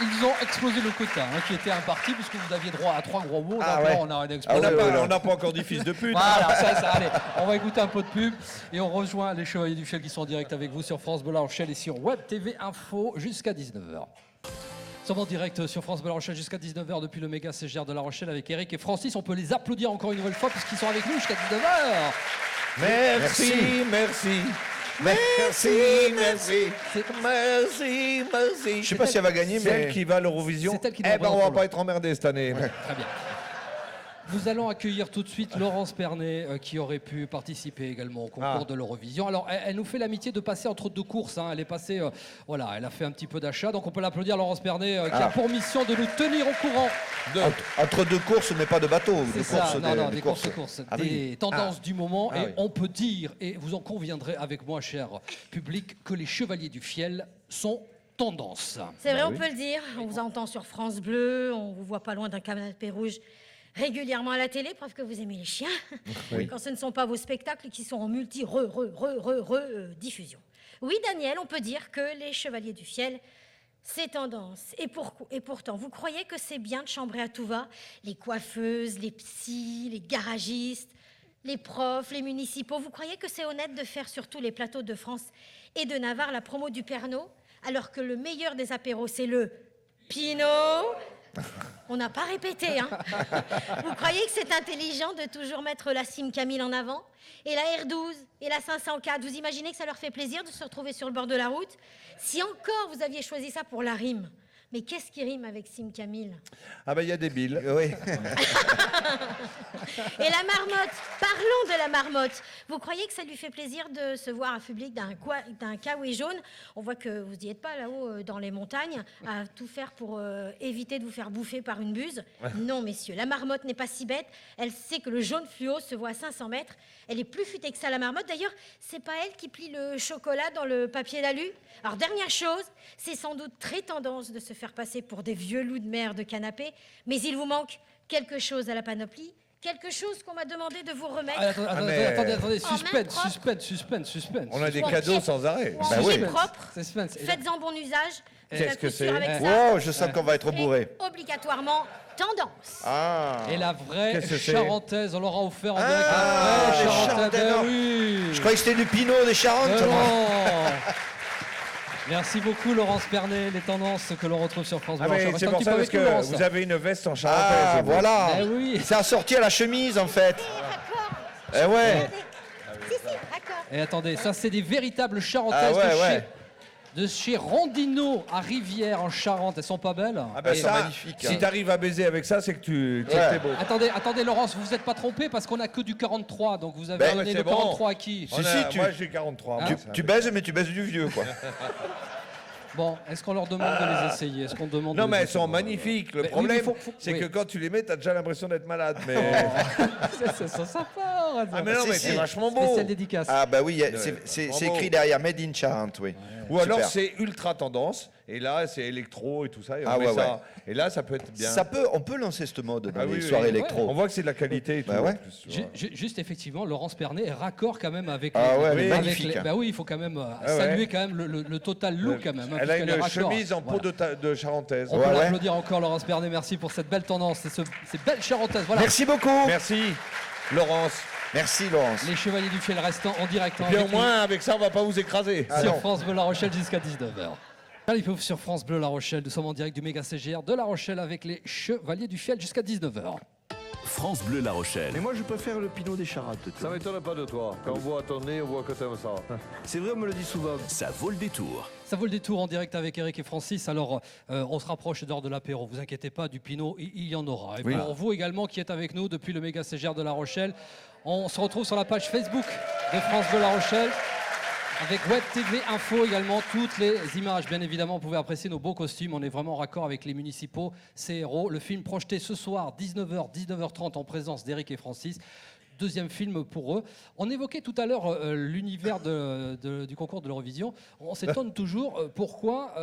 Ils ont explosé le quota qui était imparti puisque vous aviez droit à 3 gros mots. Ah Donc ouais. là, on arrête On d'exploser. n'a ouais, pas, ouais. on n'a pas encore dit fils de pute. Voilà, ça, allez, on va écouter un peu de pub et on rejoint les Chevaliers du Fiel qui sont en direct avec vous sur France Bleu La Rochelle et sur Web TV Info jusqu'à 19h. Nous sommes en direct sur France Bleu La Rochelle jusqu'à 19h depuis le méga CGR de La Rochelle avec Eric et Francis. On peut les applaudir encore une nouvelle fois puisqu'ils sont avec nous jusqu'à 19h. Merci, merci. Merci, merci. Merci, merci. Je sais pas si elle va gagner, C'est elle mais qui va à l'Eurovision. C'est elle qui Eh nous ben, on va représente. pas être emmerdés cette année. Très bien. Nous allons accueillir tout de suite Laurence Pernet qui aurait pu participer également au concours Ah. de l'Eurovision. Alors elle nous fait l'amitié de passer entre deux courses. Hein. Elle est passée, voilà, elle a fait un petit peu d'achat. Donc on peut l'applaudir Laurence Pernet qui a pour mission de nous tenir au courant. entre deux courses, mais pas de bateau. C'est de ça, courses, non, des courses. courses, Ah des oui. tendances du moment. Ah et oui. on peut dire, et vous en conviendrez avec moi, cher public, que les Chevaliers du Fiel sont tendance. C'est vrai, on peut le dire. On vous entend sur France Bleu, on vous voit pas loin d'un canapé rouge régulièrement à la télé, preuve que vous aimez les chiens. Quand ce ne sont pas vos spectacles qui sont en multi-diffusion. Oui, Daniel, on peut dire que les Chevaliers du Fiel, c'est tendance. Et pourtant, vous croyez que c'est bien de chambrer à tout va les coiffeuses, les psys, les garagistes, les profs, les municipaux. Vous croyez que c'est honnête de faire sur tous les plateaux de France et de Navarre la promo du Pernod, alors que le meilleur des apéros, c'est le Pinot? On n'a pas répété, hein. Vous croyez que c'est intelligent de toujours mettre la Sim Camille en avant? Et la R12 et la 504, vous imaginez que ça leur fait plaisir de se retrouver sur le bord de la route? Si encore vous aviez choisi ça pour la rime. Mais qu'est-ce qui rime avec Sim Camille? Ah ben il y a des billes. Oui. Et la marmotte, parlons de la marmotte. Vous croyez que ça lui fait plaisir de se voir affublé d'un kawaii jaune? On voit que vous n'y êtes pas là-haut dans les montagnes à tout faire pour éviter de vous faire bouffer par une buse. Non, messieurs, la marmotte n'est pas si bête. Elle sait que le jaune fluo se voit à 500 mètres. Elle est plus futée que ça, la marmotte. D'ailleurs, c'est pas elle qui plie le chocolat dans le papier d'alu. Alors, dernière chose, c'est sans doute très tendance de se faire passer pour des vieux loups de mer de canapé, mais il vous manque quelque chose à la panoplie, quelque chose qu'on m'a demandé de vous remettre. Ah, attendez, mais- attendez, En main suspense. On a des Bon, cadeaux pièce. sans arrêt. Ou Bah en oui. pied propre, Suspense. faites-en bon usage. Qu'est-ce la que couture c'est avec ça. Wow, je sens qu'on va être bourré. Et obligatoirement tendance. Ah. Et la vraie Qu'est-ce que c'est charentaise, on l'aura offert en direct. Ah, La vraie les charentaise, Charentaises, non. oui. Je croyais que c'était du Pinot des Charentes. Mais moi. non. Merci beaucoup Laurence Pernet, les tendances que l'on retrouve sur France Bleu. Ah mais Reste c'est un pour petit ça peu parce avec nous, que Laurence. vous avez une veste en charentaise. Ah, vous. voilà. Eh oui. C'est assorti à la chemise, en fait. D'accord. Eh ouais. Si, d'accord. Et attendez, ça c'est des véritables charentaises Ah ouais, de, ouais. de chez Rondino à Rivière en Charente. Elles sont pas belles? Ah ben Elles sont ça, magnifiques, si hein. t'arrives à baiser avec ça, c'est que tu Ouais. es beau. Attendez Laurence, vous vous êtes pas trompé parce qu'on a que du 43, donc vous avez Ben, donné c'est le bon. 43 à qui? On a- Si, tu- Moi j'ai 43. moi, ça. Tu baises, mais tu baises du vieux, quoi. Bon, est-ce qu'on leur demande de les essayer? Est-ce qu'on demande Non de mais les elles sont essayer? magnifiques. Le Mais oui, problème, mais c'est oui. que quand tu les mets, t'as déjà l'impression d'être malade. Mais... C'est sympa. Ah mais non, Si, mais si. c'est vachement beau. Spécial dédicace. Ah bah oui, Ouais. c'est Bravo. écrit derrière Made in Charente, oui. Ou alors Super. c'est ultra tendance. Et là, c'est électro et tout ça. Et, on Ah met ouais, ça. Et là, ça peut être bien. On peut lancer ce mode dans Ah les oui, soirées oui. électro. On voit que c'est de la qualité et tout. Bah ouais. en plus, tu vois. Juste effectivement, Laurence Pernet est raccord quand même avec Ah ouais, elle est avec magnifique. bah oui, il faut quand même ouais. saluer quand même le total look quand même. hein, Elle a puisqu'elle est une raccord. chemise en peau Voilà. de charentaise. On Ouais, peut ouais. l'applaudir encore Laurence Pernet, merci pour cette belle tendance et ces belles charentaises. Voilà. Merci beaucoup. Merci, Laurence. Merci, Laurence. Les Chevaliers du Fiel restant en direct Bien au avec nous moins, avec ça, on va pas vous écraser. Ah sur non. France Bleu La Rochelle jusqu'à 19h. Charlie Pouf sur France Bleu La Rochelle. Nous sommes en direct du méga CGR de La Rochelle avec les Chevaliers du Fiel jusqu'à 19h. France Bleu La Rochelle. Mais moi, je préfère le pinot des charades. Ça m'étonne pas de toi. Quand on voit ton nez, on voit que t'aimes ça. C'est vrai, on me le dit souvent. Ça vaut le détour. Ça vaut le détour en direct avec Eric et Francis. Alors, on se rapproche d'heure de l'apéro. Vous inquiétez pas, du pinot, il y en aura. Et pour vous également qui êtes avec nous depuis le méga CGR de La Rochelle, on se retrouve sur la page Facebook de France Bleu La Rochelle. Avec Web TV Info également, toutes les images, bien évidemment, vous pouvez apprécier nos beaux costumes. On est vraiment en raccord avec les municipaux, ces héros. Le film projeté ce soir, 19h, 19h30, en présence d'Eric et Francis. Deuxième film pour eux. On évoquait tout à l'heure l'univers du concours de l'Eurovision. On s'étonne toujours pourquoi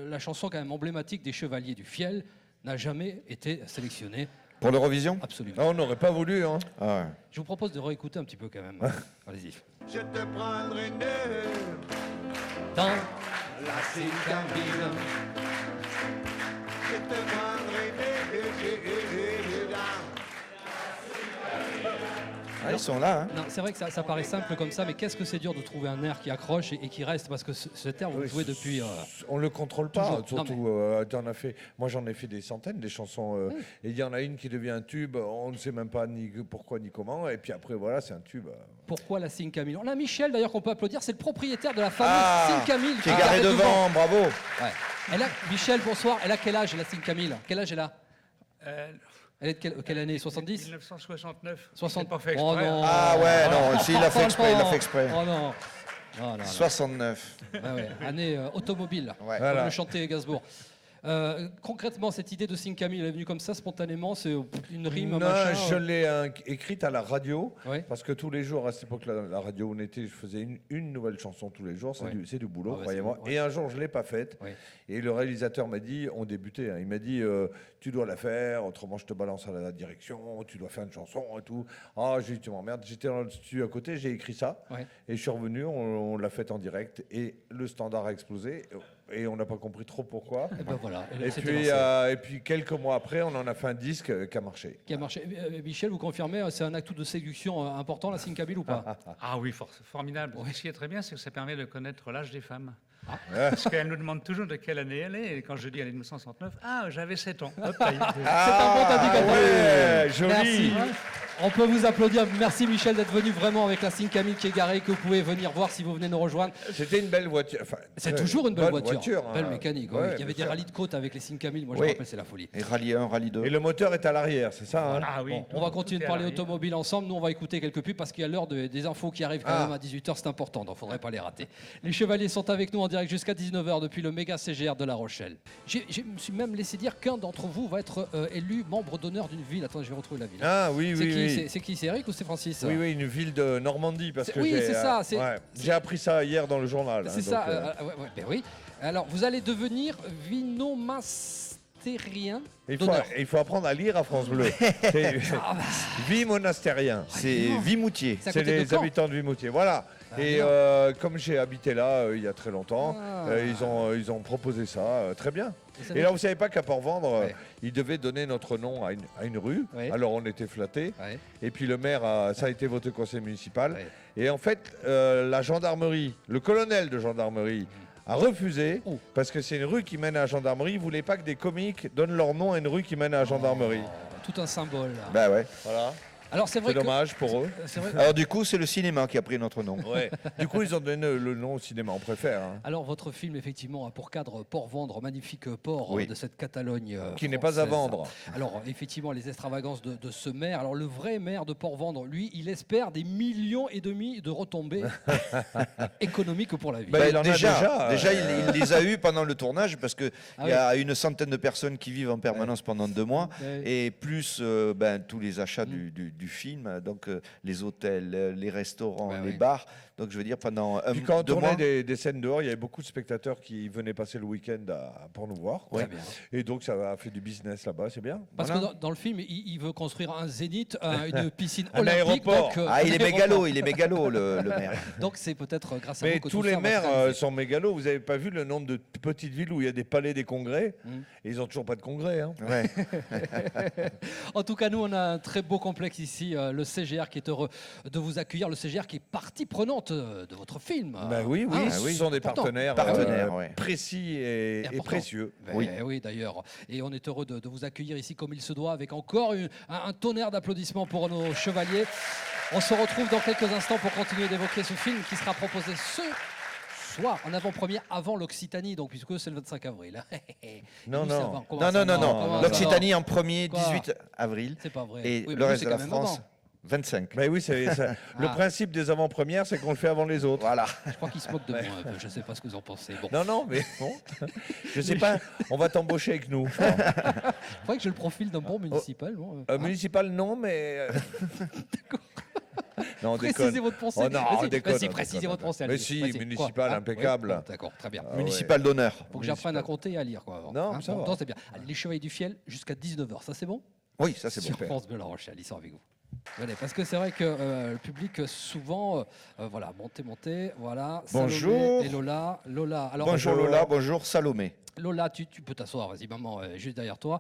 la chanson quand même emblématique des Chevaliers du Fiel n'a jamais été sélectionnée. Pour l'Eurovision? Absolument. Non, on n'aurait pas voulu. Hein. Ah ouais. Je vous propose de réécouter un petit peu quand même. Allez-y. Je te prendrai Dans la Sylcambine. Je te prendrai Ah, ils sont là. Hein. Non, c'est vrai que ça paraît simple comme ça, mais qu'est-ce que c'est dur de trouver un air qui accroche et qui reste, parce que ce air, vous le jouez depuis... On le contrôle pas, toujours. surtout. Moi, j'en ai fait des centaines, des chansons. Et il y en a une qui devient un tube, on ne sait même pas ni pourquoi ni comment. Et puis après, voilà, c'est un tube. Pourquoi la Signe Camille? On a Michel, d'ailleurs, qu'on peut applaudir. C'est le propriétaire de la fameuse Signe Camille. Qui est garé devant, bravo. Ouais. Michel, bonsoir. Elle a quel âge, la Signe Camille? Quel âge elle a? Elle est de quelle année? 70? 1969. 60. Pas fait Oh exprès. non. Ah ouais, non, si, il l'a fait exprès, il l'a fait exprès. Oh non. Non, non, 69. Ah ouais, année automobile, Ouais. comme Voilà. le chantait Gainsbourg. Concrètement, cette idée de Signe Camille, elle est venue comme ça, spontanément? C'est une rime, un Non, machin je l'ai écrite à la radio, Ouais. parce que tous les jours, à cette époque, la radio où on était, je faisais une nouvelle chanson tous les jours, c'est Ouais. du boulot, Ah ouais, croyez-moi. c'est bon, ouais. Et un jour, je ne l'ai pas faite, Ouais. et le réalisateur m'a dit, on débutait, hein, il m'a dit, tu dois la faire, autrement je te balance à la direction, tu dois faire une chanson et tout. Ah, j'ai dit, tu m'emmerdes, j'étais dans le studio à côté, j'ai écrit ça, Ouais. et je suis revenu, on l'a faite en direct, et le standard a explosé, et on n'a pas compris trop pourquoi. Et ben voilà. Et C'était puis, lancé. et puis quelques mois après, on en a fait un disque qui a marché. Qui a marché. Michel, vous confirmez, c'est un acte de séduction important, la Signe Camille, ou pas? Ah oui, formidable. Ce qui est très bien, c'est que ça permet de connaître l'âge des femmes. Ah. Parce qu'elles nous demandent toujours de quelle année elle est. Et quand je dis elle est de 1969, j'avais 7 ans. Hop, C'est un bon indicateur. Ouais, joli. Merci. On peut vous applaudir. Merci Michel d'être venu vraiment avec la Signe Camille qui est garée, que vous pouvez venir voir si vous venez nous rejoindre. C'était une belle voiture. Enfin, C'est toujours une belle bonne voiture. hein. Belle mécanique. Ouais, oui. Il y avait bien des sûr. rallyes de côte avec les Signe Camille. Moi, je Oui. me rappelle, c'est la folie. Et rallye 1, rallye 2. Et le moteur est à l'arrière, c'est ça hein Ah oui. Bon, on va continuer de parler automobile ensemble. Nous, on va écouter quelques pubs parce qu'il y a l'heure des infos qui arrivent quand même à 18h. C'est important, donc il ne faudrait pas les rater. Les Chevaliers sont avec nous en direct jusqu'à 19h depuis le méga CGR de La Rochelle. Je me suis même laissé dire qu'un d'entre vous va être élu membre d'honneur d'une ville. Attends, je vais retrouver la ville. Ah oui, C'est oui, qui, oui. c'est qui? C'est Eric ou c'est Francis? Oui, oui, une ville de Normandie. Parce que Oui, j'ai, c'est ça, j'ai appris ça hier dans le journal. C'est hein, ça, donc, ben oui. Alors, vous allez devenir vinomastérien il d'honneur. faut apprendre à lire à France Bleu. C'est vie monastérien. C'est Vimoutier. C'est à C'est côté de les Caen. habitants de Vimoutier. Voilà. Et bien. comme j'ai habité là il y a très longtemps, Ah. ils ont proposé ça. Très bien. ça Et veut- là, vous savez pas qu'à Port-Vendre, Ouais. ils devaient donner notre nom à une rue. Ouais. Alors on était flattés. Ouais. Et puis le maire, ça a été voté au conseil municipal. Ouais. Et en fait, la gendarmerie, le colonel de gendarmerie, a refusé Oh. parce que c'est une rue qui mène à la gendarmerie. Il voulait pas que des comiques donnent leur nom à une rue qui mène à la gendarmerie. Tout un symbole. là. Bah ouais. Voilà. Alors, c'est vrai C'est que... dommage pour eux. C'est vrai. Alors du coup, c'est le cinéma qui a pris notre nom. Ouais. Du coup, ils ont donné le nom au cinéma. On préfère. hein. Alors, votre film, effectivement, a pour cadre Port-Vendre, magnifique port Oui. de cette Catalogne Qui n'est pas à française. vendre. Alors, effectivement, les extravagances de ce maire. Alors, le vrai maire de Port-Vendre, lui, il espère des millions et demi de retombées économiques pour la ville. Bah, il en a déjà, il les a eu pendant le tournage parce que Ah il y a une centaine de personnes qui vivent en permanence pendant 2 mois Ouais. et plus tous les achats du film, donc les hôtels, les restaurants, Ouais, les ouais. bars. Donc je veux dire pendant Puis quand on 2 mois. tournait des scènes dehors, il y avait beaucoup de spectateurs qui venaient passer le week-end pour nous voir. quoi. Très bien. Et donc ça a fait du business là-bas, c'est bien. Parce Voilà. que dans le film, il veut construire un zénith, une piscine Un olympique. aéroport. Donc, Ah, il est un mégalo, aéroport. le maire. Donc, c'est peut-être grâce à Mais vous que tous tout les ça va se maires réaliser. sont mégalos. Vous n'avez pas vu le nombre de petites villes où il y a des palais des congrès Mm. et ils n'ont toujours pas de congrès. hein. Ouais. En tout cas, nous, on a un très beau complexe ici. ici le CGR qui est heureux de vous accueillir. Le CGR qui est partie prenante de votre film. Ben oui, ce sont des important. partenaires, ouais. précis et important. précieux. Oui, d'ailleurs. Et on est heureux de vous accueillir ici comme il se doit, avec encore un tonnerre d'applaudissements pour nos chevaliers. On se retrouve dans quelques instants pour continuer d'évoquer ce film qui sera proposé ce soir en avant-première avant l'Occitanie, donc puisque c'est le 25 avril. Non. Comment L'Occitanie en premier, Quoi 18 avril. C'est pas vrai. Et Oui, le mais reste c'est de la quand même France, avant. 25. Ben oui, le principe des avant-premières, c'est qu'on le fait avant les autres. Voilà. Je crois qu'ils se moquent de moi un peu. Je ne sais pas ce que vous en pensez. Bon. Non, mais bon. Je sais pas, on va t'embaucher avec nous. Il faudrait que j'ai le profil d'un bon municipal. Bon, Municipal, non, mais. Non, on précisez déconne. votre pensée. Oh non, on déconne, Vas-y, on précisez déconne. votre pensée. Mais allez-y. si, Vas-y. municipal, Quoi impeccable. Oui, d'accord, très bien. Municipal d'honneur. Faut que j'apprenne à compter et à lire. Quoi, avant. Non, ça va. Non, c'est bien. Allez, les Chevaliers du Fiel jusqu'à 19h. Ça, c'est bon? Oui, ça c'est Sur bon. France Bleu La Rochelle, ils sont avec vous. Venez, parce que c'est vrai que le public, souvent, voilà, montez, voilà. Bonjour. Salomé et Lola. Alors, Bonjour Lola, bonjour Salomé. Lola, tu peux t'asseoir, vas-y, maman, juste derrière toi.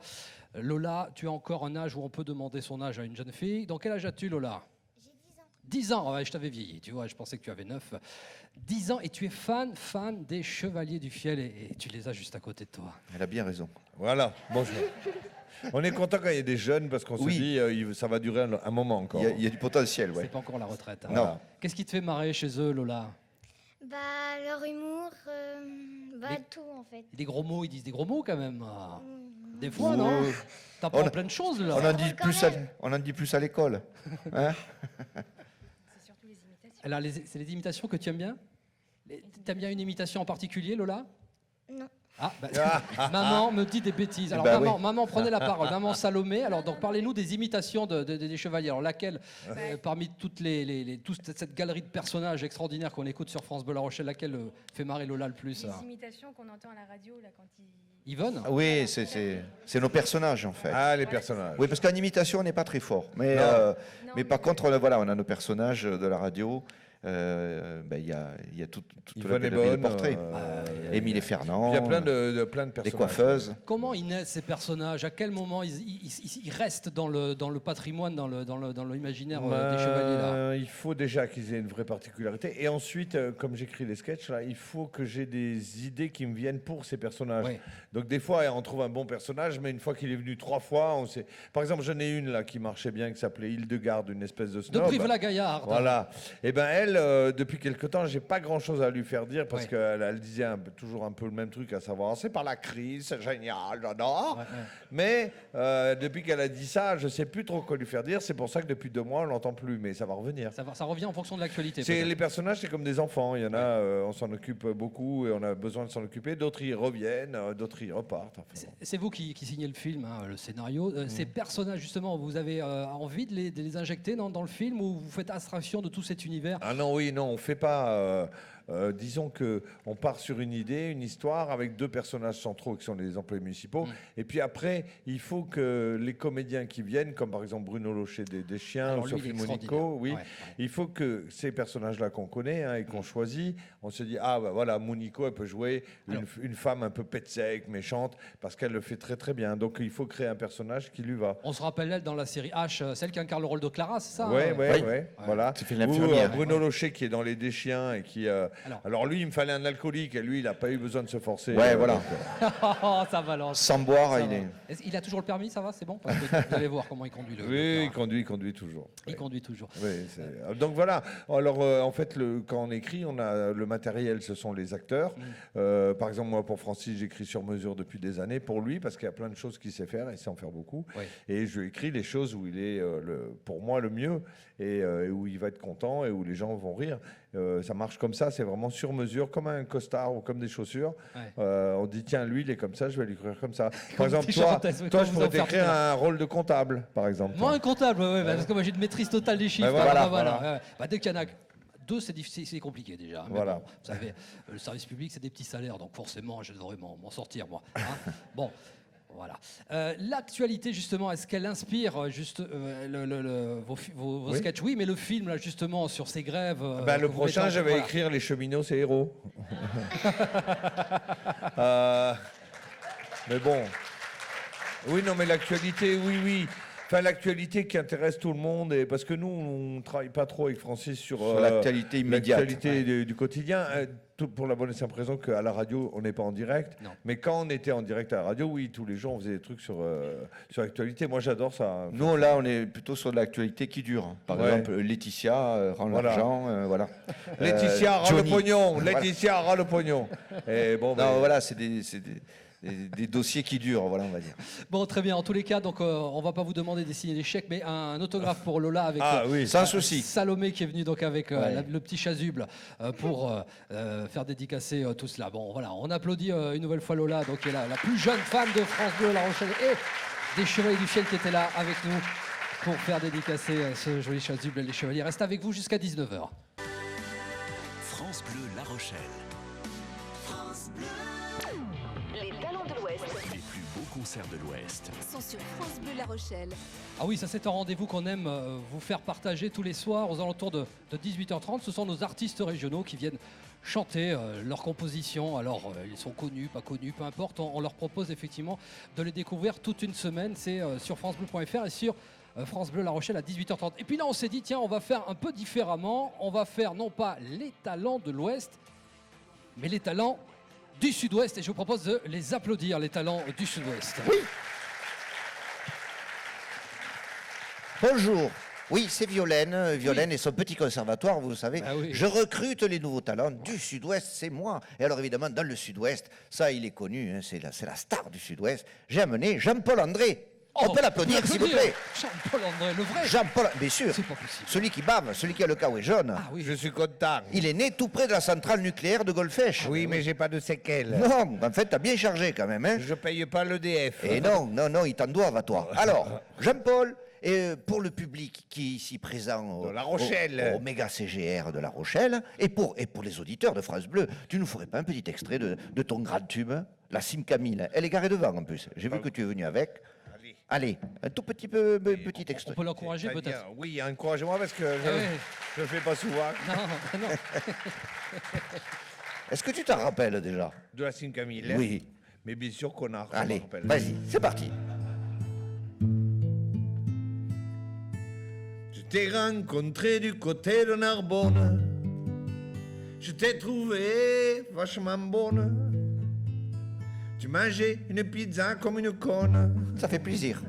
Lola, tu as encore un âge où on peut demander son âge à une jeune fille. Dans quel âge as-tu, Lola? J'ai 10 ans. 10 ans, ouais, je t'avais vieilli, tu vois, je pensais que tu avais 9. 10 ans, et tu es fan des Chevaliers du Fiel, et tu les as juste à côté de toi. Elle a bien raison. Voilà, bonjour. On est content quand il y a des jeunes parce qu'on Oui. se dit ça va durer un moment encore. Il y a du potentiel, C'est ouais. pas encore la retraite. hein. Non. Qu'est-ce qui te fait marrer chez eux, Lola? Bah, leur humour, tout en fait. Des gros mots, ils disent des gros mots quand même. Des fois, non? T'apprends On- plein de choses, là. On en dit plus à l'école. Hein? Alors, c'est les imitations que tu aimes bien? T'aimes bien une imitation en particulier, Lola? Non. Ah, maman me dit des bêtises. Alors, bah maman, prenez la parole. Maman Salomé, alors donc parlez-nous des imitations des chevaliers. Alors, laquelle, parmi toute cette galerie de personnages extraordinaires qu'on écoute sur France Bleu La Rochelle, laquelle fait marrer Lola le plus? Les imitations qu'on entend à la radio là quand ils... Yvonne? Oui, c'est nos personnages en fait. Ah, les personnages. Oui, parce qu'en imitation, on n'est pas très fort. Mais, mais par contre, voilà, on a nos personnages de la radio. Il y a tout Yvonne est le bonne, portrait. Émile et Fernand. Il y a plein de personnages. Les coiffeuses. Comment ils naissent ces personnages? À quel moment ils restent dans le patrimoine, dans l'imaginaire des chevaliers là? Il faut déjà qu'ils aient une vraie particularité. Et ensuite, comme j'écris les sketchs, là, il faut que j'ai des idées qui me viennent pour ces personnages. Oui. Donc des fois, on trouve un bon personnage, mais une fois qu'il est venu 3 fois, on sait. Par exemple, j'en ai une là qui marchait bien, qui s'appelait Hildegarde, une espèce de snob. De Brive-la-Gaillarde. Voilà. Et ben elle, depuis quelque temps, j'ai pas grand-chose à lui faire dire parce qu'elle disait toujours un peu le même truc, à savoir c'est par la crise, c'est génial, j'adore. Mais depuis qu'elle a dit ça, je sais plus trop quoi lui faire dire. C'est pour ça que depuis 2 mois, on l'entend plus, mais ça va revenir. Ça revient en fonction de l'actualité. Les personnages, c'est comme des enfants. Il y en a, on s'en occupe beaucoup et on a besoin de s'en occuper. D'autres, ils reviennent, d'autres, ils repartent. Enfin, C'est vous qui signez le film, hein, le scénario. Ces personnages, justement, vous avez envie de les injecter dans le film, ou vous faites abstraction de tout cet univers? Ah non, oui, non, on fait pas. Disons que on part sur une idée, une histoire avec 2 personnages centraux qui sont les employés municipaux. Et puis après, il faut que les comédiens qui viennent, comme par exemple Bruno Locher des Chiens, Alors ou lui, il Sophie est Monico, extraordinaire. oui, Ouais. il faut que ces personnages-là qu'on connaît et qu'on choisit, on se dit ah bah voilà, Monico elle peut jouer une femme un peu pète sec, méchante, parce qu'elle le fait très très bien. Donc il faut créer un personnage qui lui va. On se rappelle elle dans la série H, celle qui incarne le rôle de Clara, c'est ça? Oui, hein voilà. Tu fais Ou l'infirmière. Bruno Locher qui est dans Les Deschiens et qui. Alors lui, il me fallait un alcoolique et lui, il n'a pas eu besoin de se forcer. Ouais, voilà. Oh, ça balance. Sans boire, Ça il va. est. Il a toujours le permis, ça va, c'est bon? Parce que vous allez voir comment il conduit le. Oui, il conduit toujours. Il conduit toujours. Oui, donc voilà. Alors en fait, quand on écrit, on a le matériel, ce sont les acteurs. Par exemple, moi pour Francis, j'écris sur mesure depuis des années pour lui parce qu'il y a plein de choses qu'il sait faire et il sait en faire beaucoup. Oui. Et je lui écris les choses où il est pour moi le mieux et où il va être content et où les gens vont rire. Ça marche comme ça, c'est vraiment sur mesure, comme un costard ou comme des chaussures. Ouais. On dit tiens, lui il est comme ça, je vais lui écrire comme ça. Comme Par exemple, des toi, charentaises, oui, toi comme je vous pourrais en faire t'écrire tout à l'heure. un rôle de comptable, par exemple. Moi, un comptable, parce que moi j'ai une maîtrise totale des chiffres. Ben voilà, voilà. voilà. Ouais. Bah, dès qu'il y en a 2, c'est difficile, c'est compliqué déjà. Mais Voilà. bon, vous savez, le service public, c'est des petits salaires, donc forcément, je devrais m'en sortir, moi. Hein. Bon. Voilà. L'actualité, justement, est-ce qu'elle inspire vos sketchs? Oui, mais le film, là, justement, sur ces grèves. Le prochain, je vais écrire Les cheminots, c'est héros. Mais bon. Oui, non, mais l'actualité, oui. Enfin, l'actualité qui intéresse tout le monde, et parce que nous, on ne travaille pas trop avec Francis sur l'actualité immédiate. L'actualité du quotidien, pour la bonne et simple raison qu'à la radio, on n'est pas en direct. Non. Mais quand on était en direct à la radio, oui, tous les jours, on faisait des trucs sur l'actualité. Moi, j'adore ça. Nous, là, on est plutôt sur de l'actualité qui dure. Par exemple, Laetitia rend l'argent, voilà. Laetitia rend le Johnny. pognon. Voilà. Laetitia rend le pognon. Et bon, Non, voilà, c'est des dossiers qui durent, voilà, on va dire. Bon, très bien. En tous les cas, donc, on va pas vous demander de signer des chèques, mais un autographe pour Lola avec sans souci. Salomé qui est venu donc avec le petit chasuble pour faire dédicacer tout cela. Bon, voilà, on applaudit une nouvelle fois Lola, donc qui est la plus jeune femme de France Bleu La Rochelle et des Chevaliers du Fiel qui étaient là avec nous pour faire dédicacer ce joli chasuble. Les Chevaliers restent avec vous jusqu'à 19h. France Bleu La Rochelle. Les talents de l'Ouest Les plus beaux concerts de l'Ouest sont sur France Bleu La Rochelle. Ah oui, ça c'est un rendez-vous qu'on aime vous faire partager tous les soirs aux alentours de 18h30. Ce sont nos artistes régionaux qui viennent chanter leurs compositions. Alors, ils sont connus, pas connus, peu importe. On leur propose effectivement de les découvrir toute une semaine. C'est sur francebleu.fr et sur France Bleu La Rochelle à 18h30. Et puis là, on s'est dit, tiens, on va faire un peu différemment. On va faire non pas les talents de l'Ouest, mais les talents du Sud-Ouest. Et je vous propose de les applaudir, les talents du Sud-Ouest. Oui. Bonjour. Oui, c'est Violaine. Violaine et son petit conservatoire, vous le savez. Ah oui. Je recrute les nouveaux talents du Sud-Ouest, c'est moi. Et alors évidemment, dans le Sud-Ouest, ça, il est connu, hein, c'est la star du Sud-Ouest. J'ai amené Jean-Paul André. On peut l'applaudir, s'il vous plaît. Jean-Paul André, le vrai. Jean-Paul, bien sûr. C'est pas possible. Celui qui bave, celui qui a le caouet jaune. Ah oui. Je suis content. Il est né tout près de la centrale nucléaire de Golfech. Oui, mais j'ai pas de séquelles. Non, en fait, t'as bien chargé quand même, hein. Je paye pas l'EDF. Et non, ils t'en doivent à toi. Alors, Jean-Paul, et pour le public qui est ici présent De La Rochelle. au méga CGR de La Rochelle, et pour les auditeurs de France Bleu, tu nous ferais pas un petit extrait de ton grand tube, la Sim Camille. Elle est garée devant en plus. J'ai vu que tu es venu avec. Allez, un tout petit extrait. On peut l'encourager peut-être. Oui, encouragez-moi parce que je le fais pas souvent. Non. Est-ce que tu t'en rappelles déjà? De la Sim Camille. Oui. Mais bien sûr qu'on a. Allez, vas-y, c'est parti. Je t'ai rencontré du côté de Narbonne. Je t'ai trouvé vachement bonne. Tu mangeais une pizza comme une conne. Ça fait plaisir.